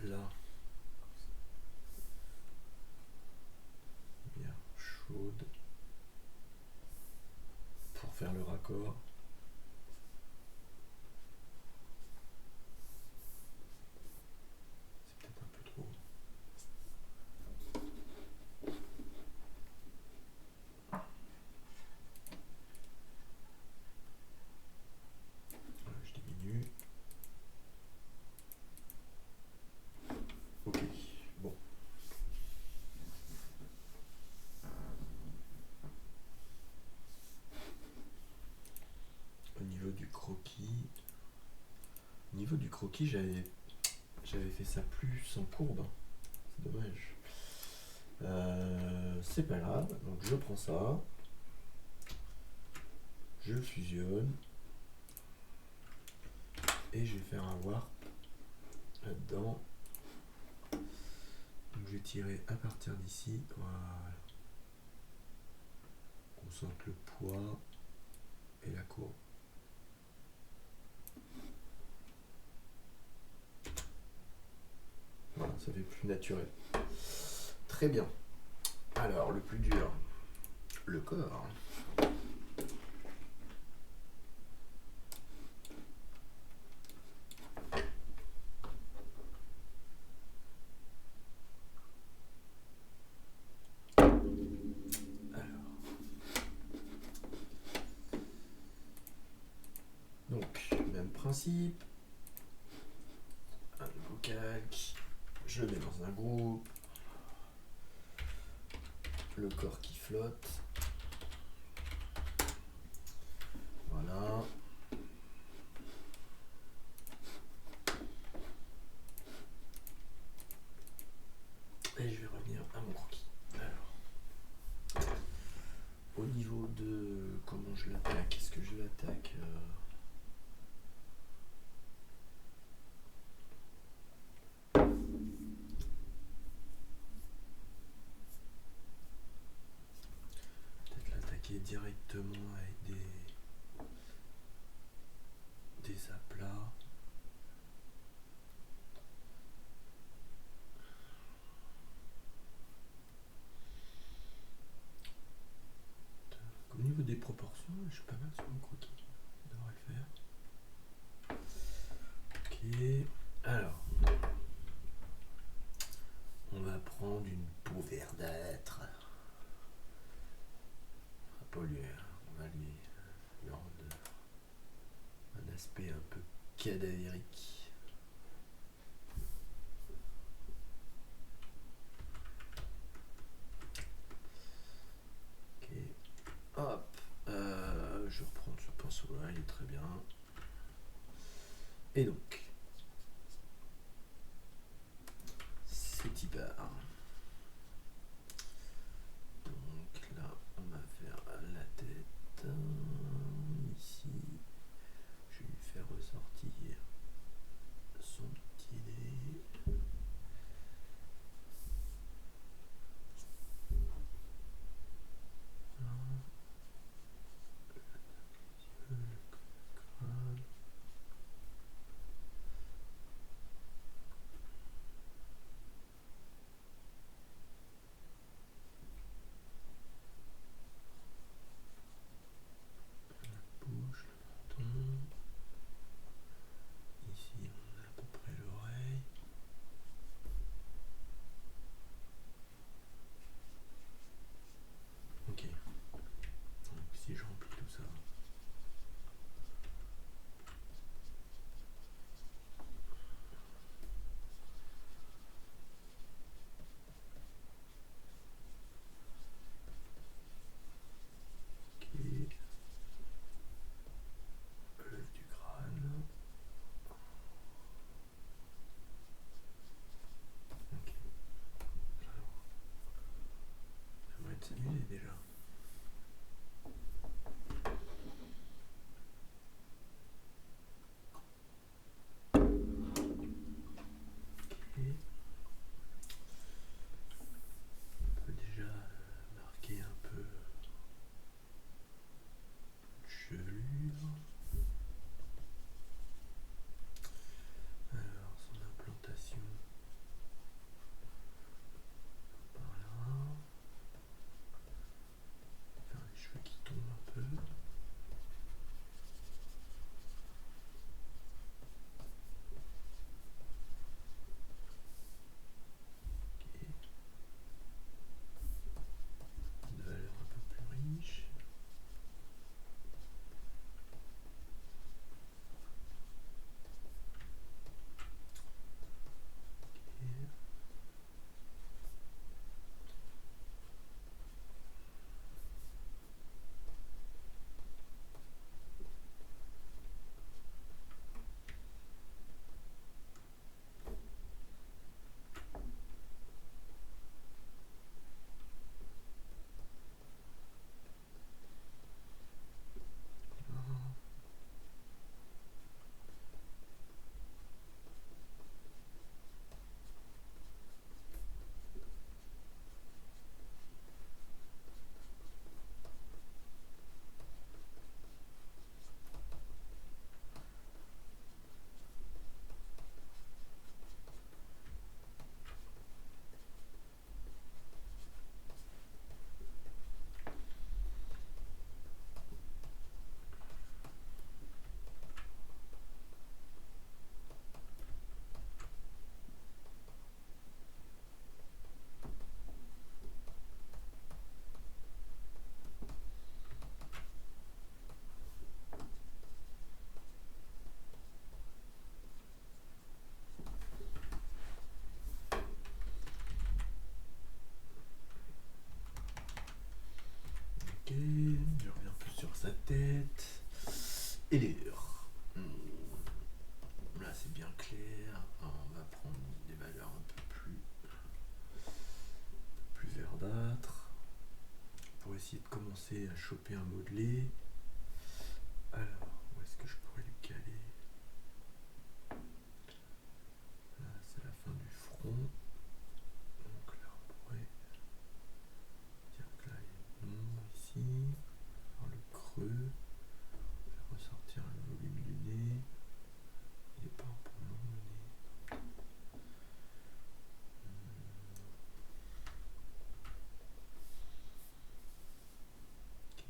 là. Lumière chaude. Pour faire le raccord. C'est peut-être un peu trop. Voilà, je diminue. Ok, bon. Au niveau du croquis, j'avais fait ça plus en courbe. C'est dommage. C'est pas grave. Donc je prends ça. Je le fusionne. Et je vais faire un warp là-dedans. Donc je vais tirer à partir d'ici. Voilà. On sente le poids et la courbe. Voilà, ça fait plus naturel. Très bien. Alors, le plus dur, le corps. Donc, même principe. Un nouveau calque. Je le mets dans un groupe. Le corps qui flotte. Voilà. Et je vais revenir à mon croquis. Alors, au niveau de comment je l'attaque, est-ce que je l'attaque peut-être l'attaquer directement avec des aplats. Au niveau des proportions, je suis pas mal sur mon croquis. Ça devrait le faire. Ok. Alors, on va prendre une peau verdâtre. On va pas lui rendre aspect un peu cadavérique. Ok. Hop. Je vais reprendre ce pinceau là, il est très bien. Et donc, c'est y part. Donc là, on va faire la tête. Ici, je vais lui faire ressortir son petit nez. Bouche, le menton. Ici, on a à peu près l'oreille. Ok. Donc, si je remplis tout ça. Ok. L'œuf du crâne. Ok. Alors, j'aimerais s'amuser déjà. Ok. On peut déjà marquer un peu de chevelure. Alors, son implantation par là. Faire les cheveux qui tombent un peu. Ok. Une valeur un peu plus riche. Ok. Ok, je reviens un peu sur sa tête. Et les lèvres. Là c'est bien clair. Alors, on va prendre des valeurs un peu plus verdâtres pour essayer de commencer à choper un modelé. Alors, où est-ce que je pourrais lui caler? Là c'est la fin du front. Donc là on pourrait dire que là il y a une ombre ici. Alors le creux. Faire ressortir le volume du nez. Il n'est pas un peu long le nez. Ok.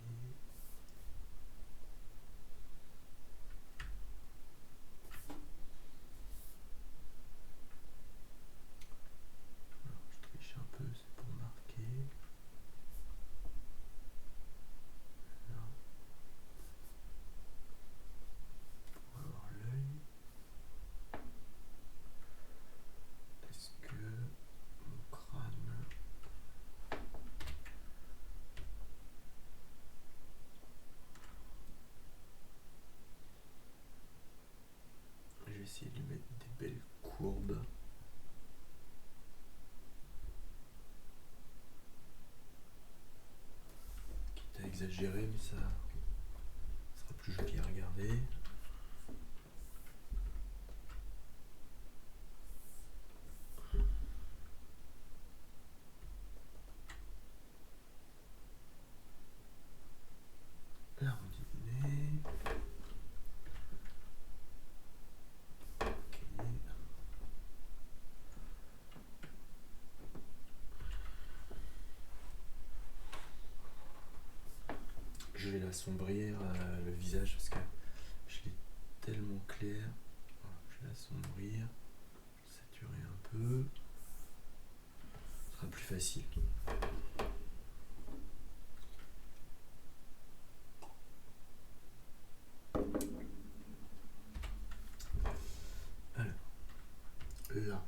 exagéré, mais ça sera plus joli à regarder. L'arrondi du nez. Ok. Je vais l'assombrir le visage parce que je l'ai tellement clair. Voilà, je vais l'assombrir, saturer un peu. Ce sera plus facile. Alors, là,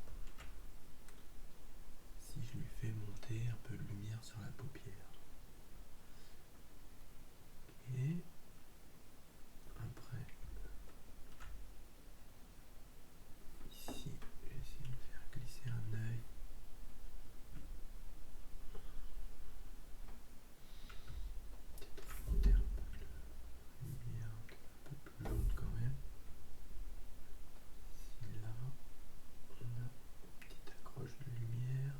si je lui fais monter un peu de lumière sur la paupière. Et après, ici, je vais essayer de faire glisser un œil. Peut-être monter un peu de lumière, un peu plus jaune quand même. Ici, là, on a une petite accroche de lumière.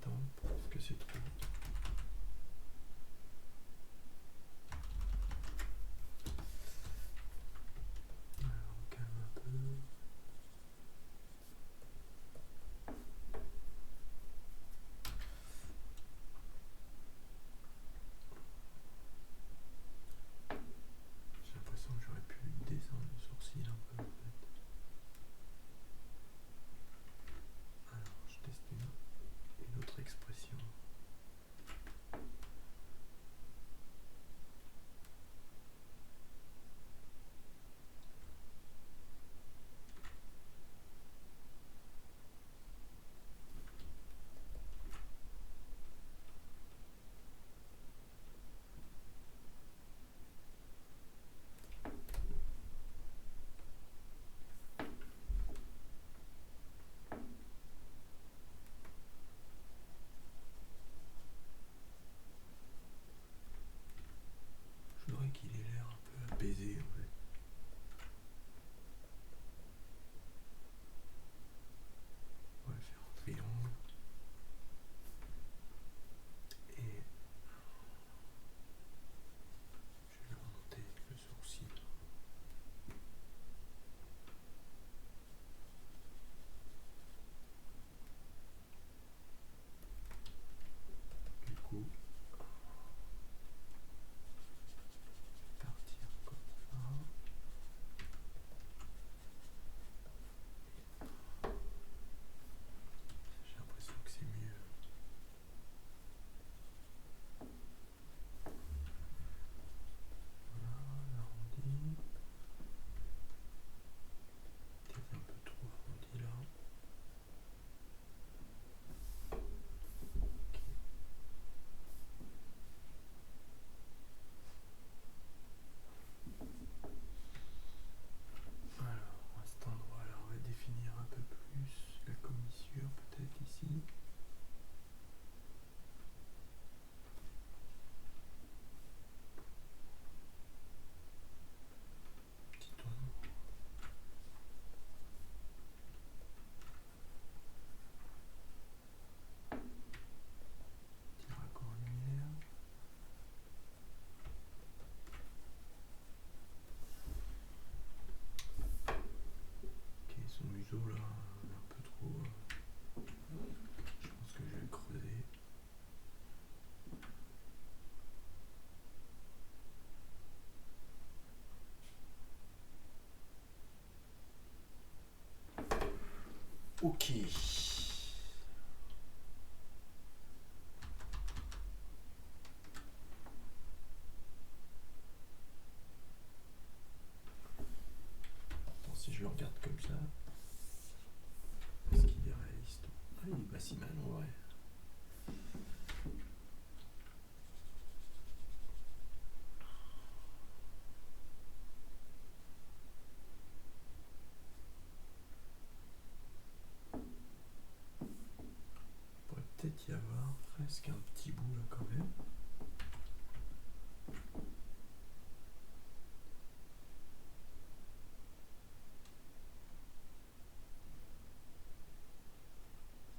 tempes, parce que c'est trop. Alors, on calme un peu. J'ai l'impression que j'aurais pu descendre le sourcil un peu en fait. Alors, je teste une autre expression. Je voudrais qu'il ait l'air un peu apaisé en fait. On va le faire en triangle. Et je vais remonter le sourcil. Du coup, partir comme ça. J'ai l'impression que c'est mieux. Voilà, l'arrondi. Peut-être un peu trop arrondi là. Ok. Alors, à cet endroit-là, on va définir un peu plus la commissure, peut-être ici. Petit ombre. Petit raccord lumière. Ok, son museau là, un peu trop. Je pense que je vais le creuser. Ok. Attends, si je le regarde comme ça, est-ce qu'il est réaliste? Ah, il est pas si mal en vrai. Il pourrait peut-être y avoir presque un petit bout là quand même.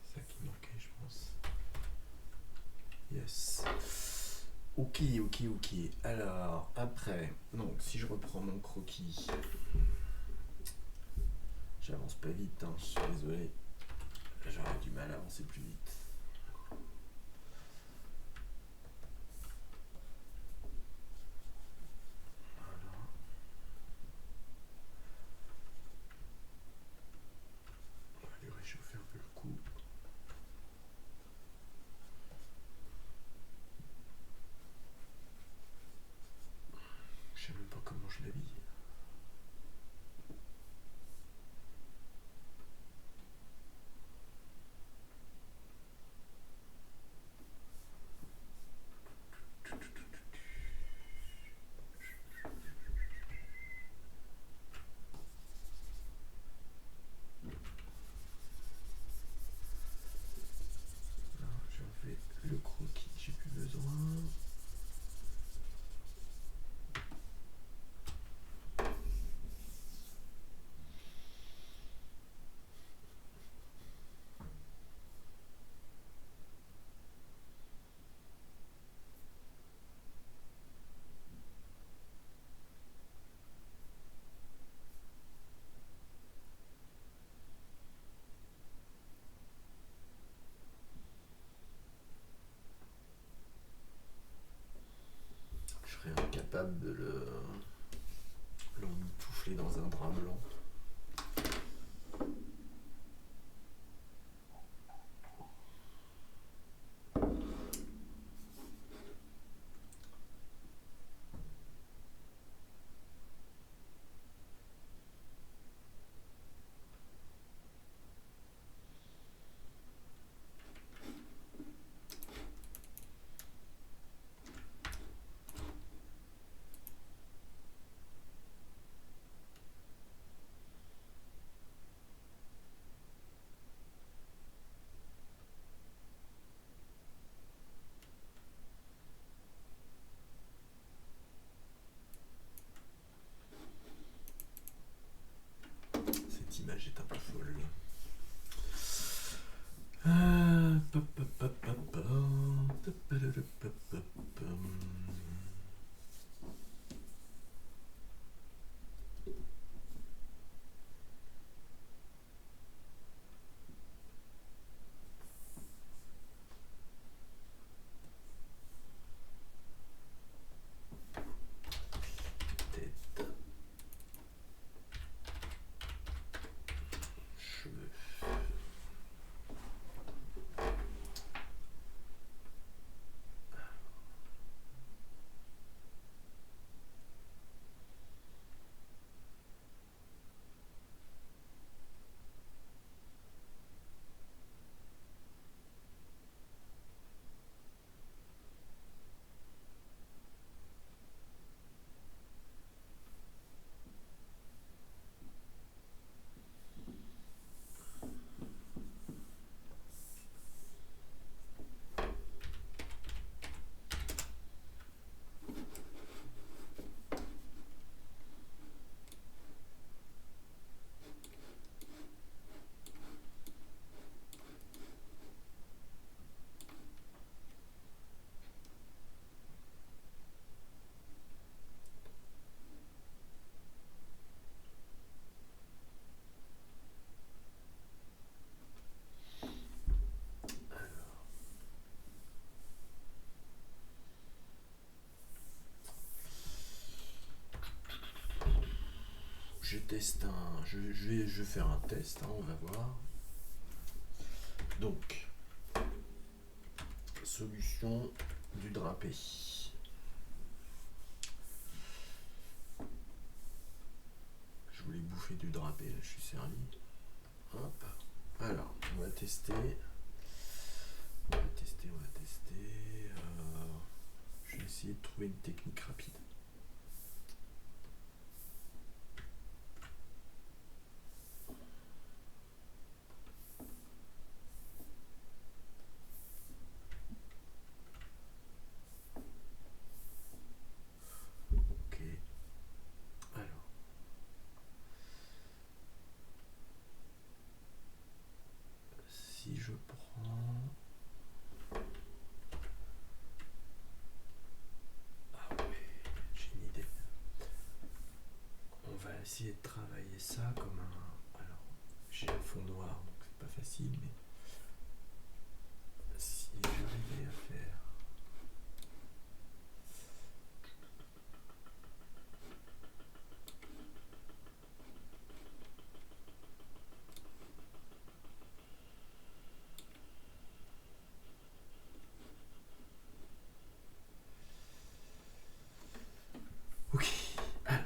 C'est ça qui manquait, je pense. Yes. Ok, ok, ok. Alors, après, donc si je reprends mon croquis, j'avance pas vite, hein, je suis désolé. J'aurais du mal à avancer plus vite. Voilà. On va lui réchauffer un peu le cou. Je sais même pas comment je l'habille. capable de l'emmitoufler dans un drap blanc. Cette image est un peu folle. Tête, cheveux. Je teste je vais faire un test, hein, on va voir. Donc, solution du drapé. Je voulais bouffer du drapé, là, je suis servi. Hop. Alors, on va tester. Je vais essayer de trouver une technique rapide. Ok. Alors. Si je prends... Ah ouais, j'ai une idée. On va essayer de travailler ça comme un... Alors, j'ai un fond noir, donc c'est pas facile, mais... Si j'arrivais à faire... Ok, alors...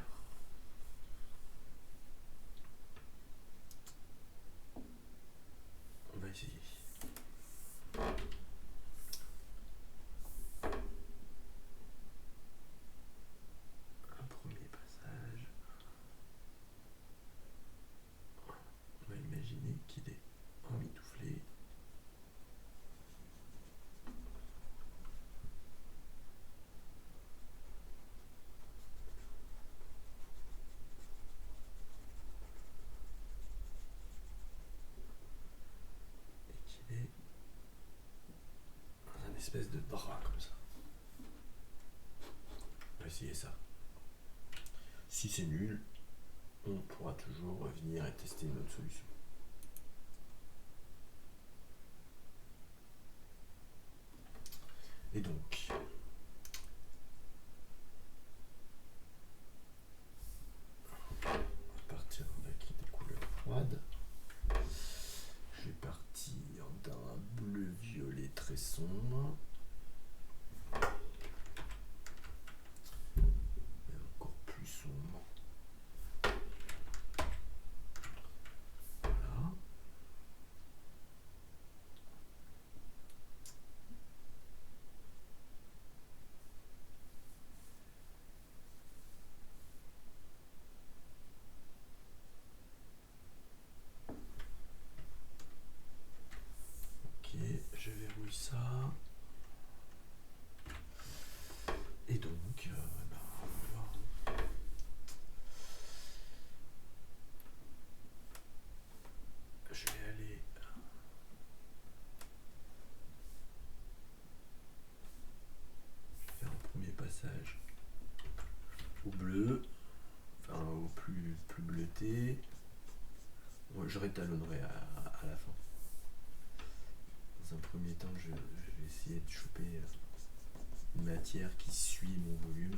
On va essayer. Un premier passage. On va imaginer qu'il est emmitouflé. Et qu'il est dans un espèce de drap comme ça. On va essayer ça. Si c'est nul, on pourra toujours revenir et tester une autre solution. Et donc, sombre. Et encore plus sombre. Voilà. Ok, je verrouille ça. Et donc, ben, on va voir. Je vais aller faire un premier passage au bleu, enfin au plus bleuté. Moi, je rétalonnerai à la fin. Dans un premier temps, je vais essayer de choper une matière qui suit mon volume.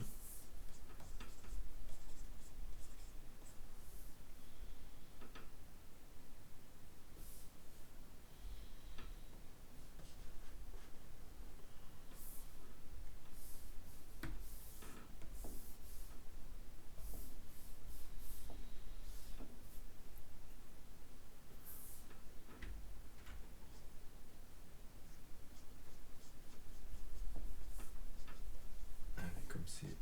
Ah, mais comme c'est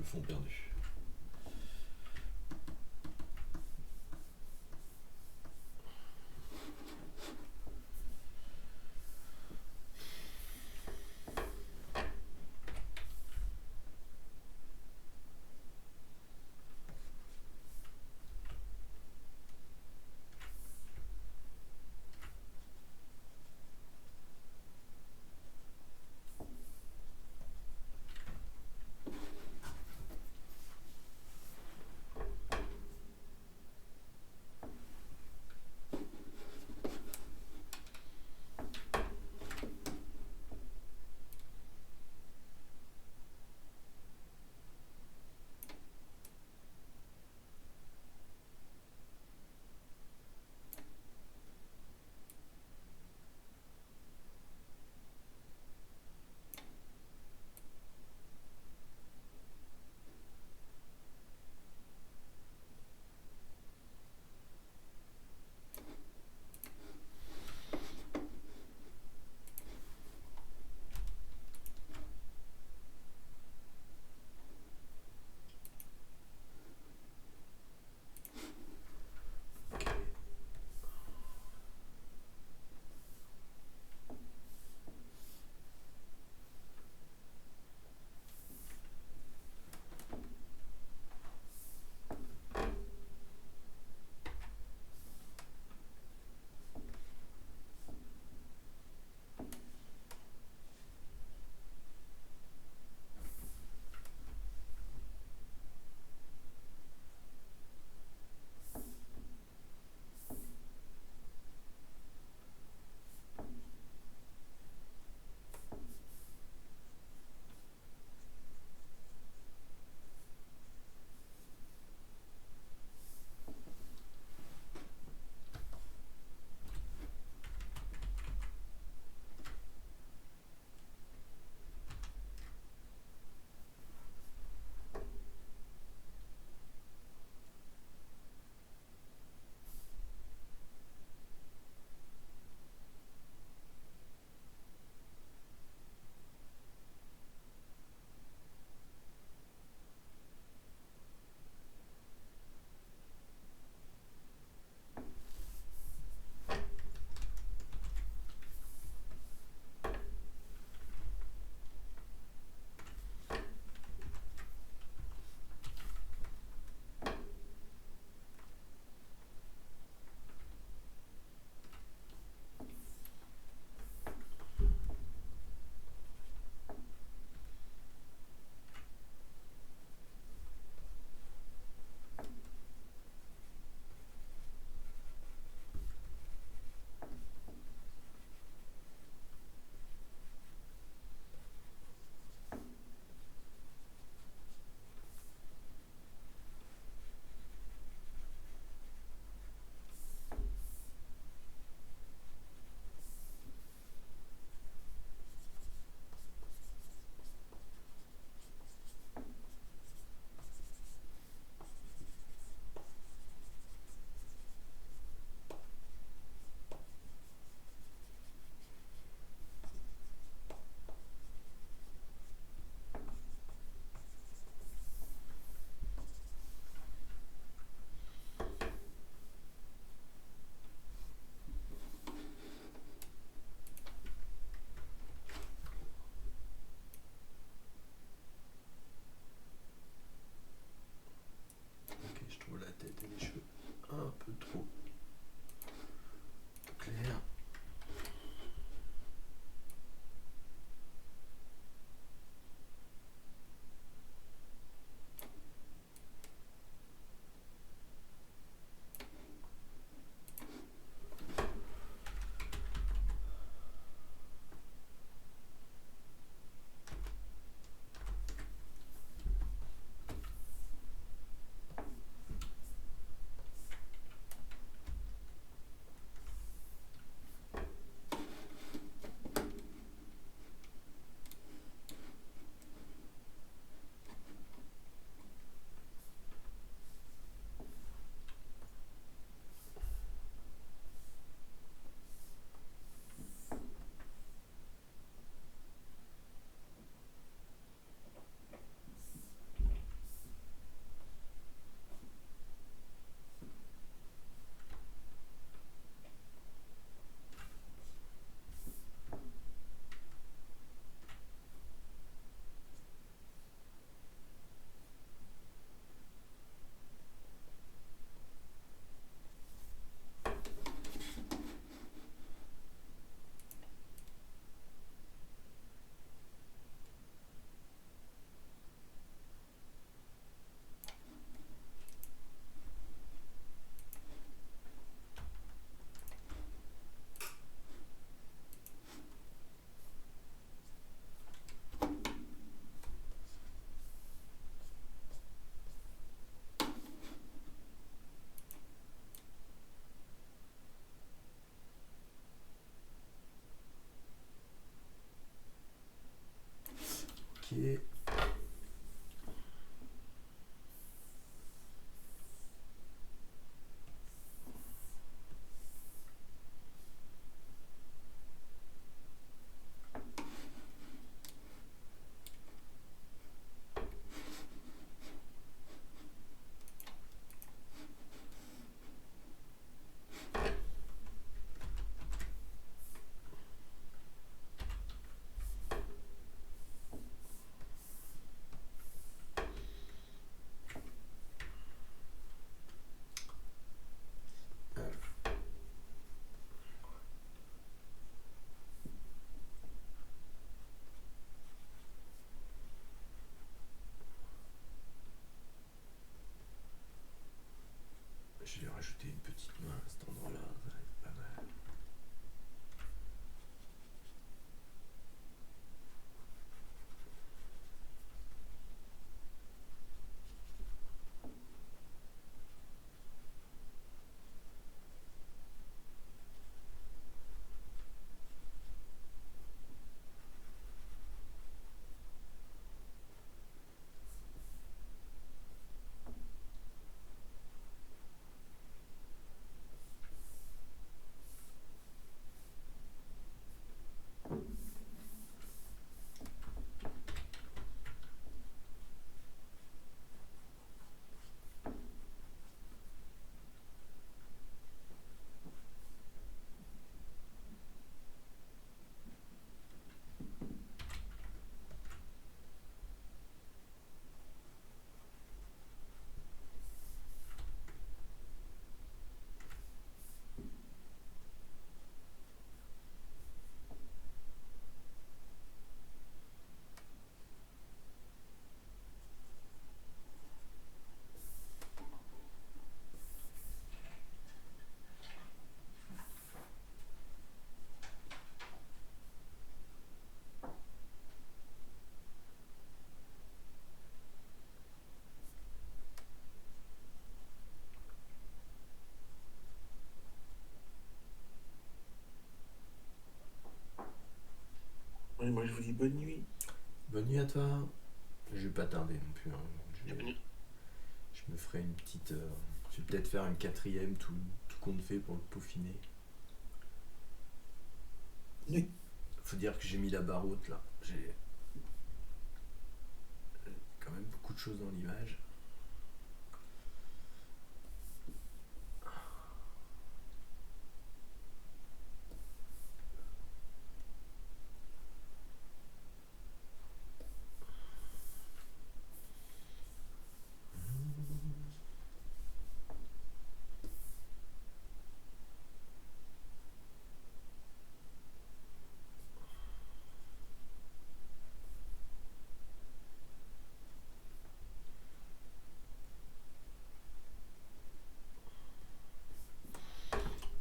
fond perdu. Je vais rajouter une petite main à cet endroit-là, ça va être pas mal. Ouais, moi, je vous dis bonne nuit. Bonne nuit à toi. Je vais pas tarder non plus. Hein. Bienvenue. Je me ferai une petite. Je vais peut-être faire une quatrième, tout compte fait pour le peaufiner. Oui. Faut dire que j'ai mis la barre haute là. J'ai quand même beaucoup de choses dans l'image.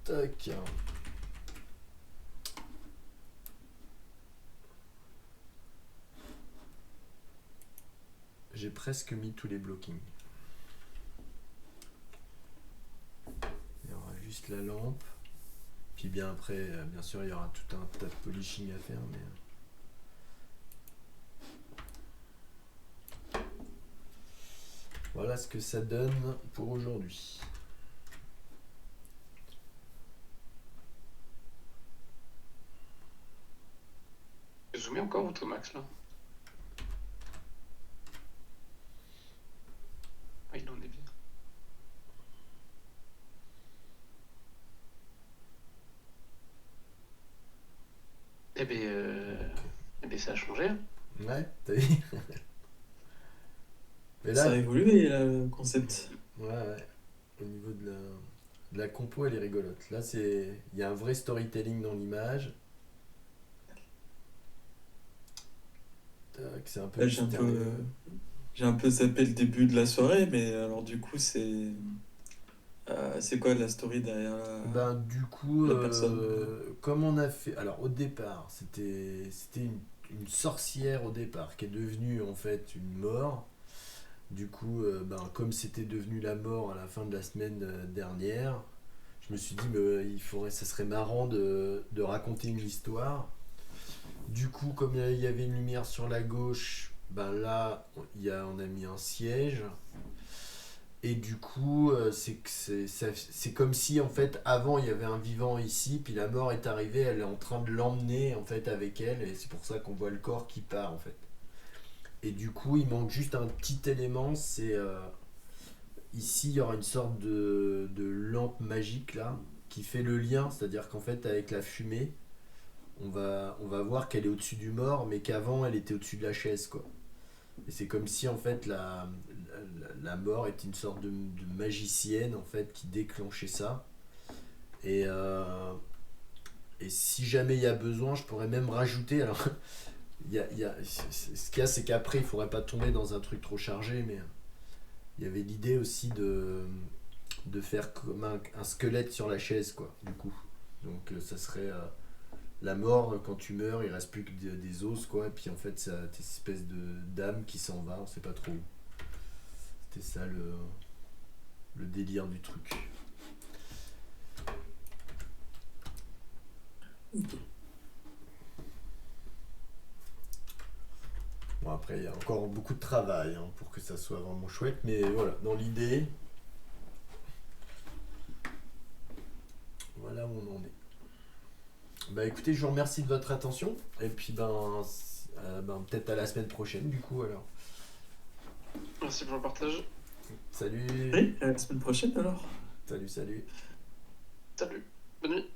Tac. J'ai presque mis tous les blockings. Il y aura juste la lampe. Puis bien après, bien sûr, il y aura tout un tas de polishing à faire. Mais voilà ce que ça donne pour aujourd'hui. Zoomé encore ou tout max là? Ah, il en est bien. Eh ben ça a changé. Hein. Ouais, t'as vu. Mais Ça a là, évolué, là, le concept. ouais. Au niveau de la compo, elle est rigolote. Là, il y a un vrai storytelling dans l'image. Tac, c'est un peu Là, mystérieux. j'ai un peu zappé le début de la soirée, mais alors du coup, c'est quoi la story derrière Ben, du coup, la personne? comme on a fait. Alors, au départ, c'était une sorcière au départ qui est devenue en fait une mort. Du coup, ben, comme c'était devenu la mort à la fin de la semaine dernière, je me suis dit, ça serait marrant de raconter une histoire. Du coup, comme il y avait une lumière sur la gauche, ben là, on a mis un siège. Et du coup, c'est comme si en fait avant il y avait un vivant ici, puis la mort est arrivée, elle est en train de l'emmener en fait avec elle, et c'est pour ça qu'on voit le corps qui part en fait. Et du coup, il manque juste un petit élément, c'est ici il y aura une sorte de lampe magique là qui fait le lien, c'est-à-dire qu'en fait avec la fumée, on va voir qu'elle est au-dessus du mort, mais qu'avant elle était au-dessus de la chaise quoi. Et c'est comme si en fait la mort était une sorte de magicienne en fait qui déclenchait ça. Et, et si jamais il y a besoin, je pourrais même rajouter. Alors, ce qu'il y a, c'est qu'après, il faudrait pas tomber dans un truc trop chargé, mais il y avait l'idée aussi de faire comme un squelette sur la chaise, quoi, du coup. Donc, ça serait la mort, quand tu meurs, il reste plus que des os, quoi, et puis en fait, ça t'es une espèce d'âme qui s'en va, on sait pas trop où. C'était ça le délire du truc. Bon, après, il y a encore beaucoup de travail hein, pour que ça soit vraiment chouette, mais voilà, dans l'idée, voilà où on en est. Bah écoutez, je vous remercie de votre attention, et puis peut-être à la semaine prochaine, du coup, alors. Merci pour le partage. Salut, Oui, à la semaine prochaine alors. salut. Salut. Bonne nuit.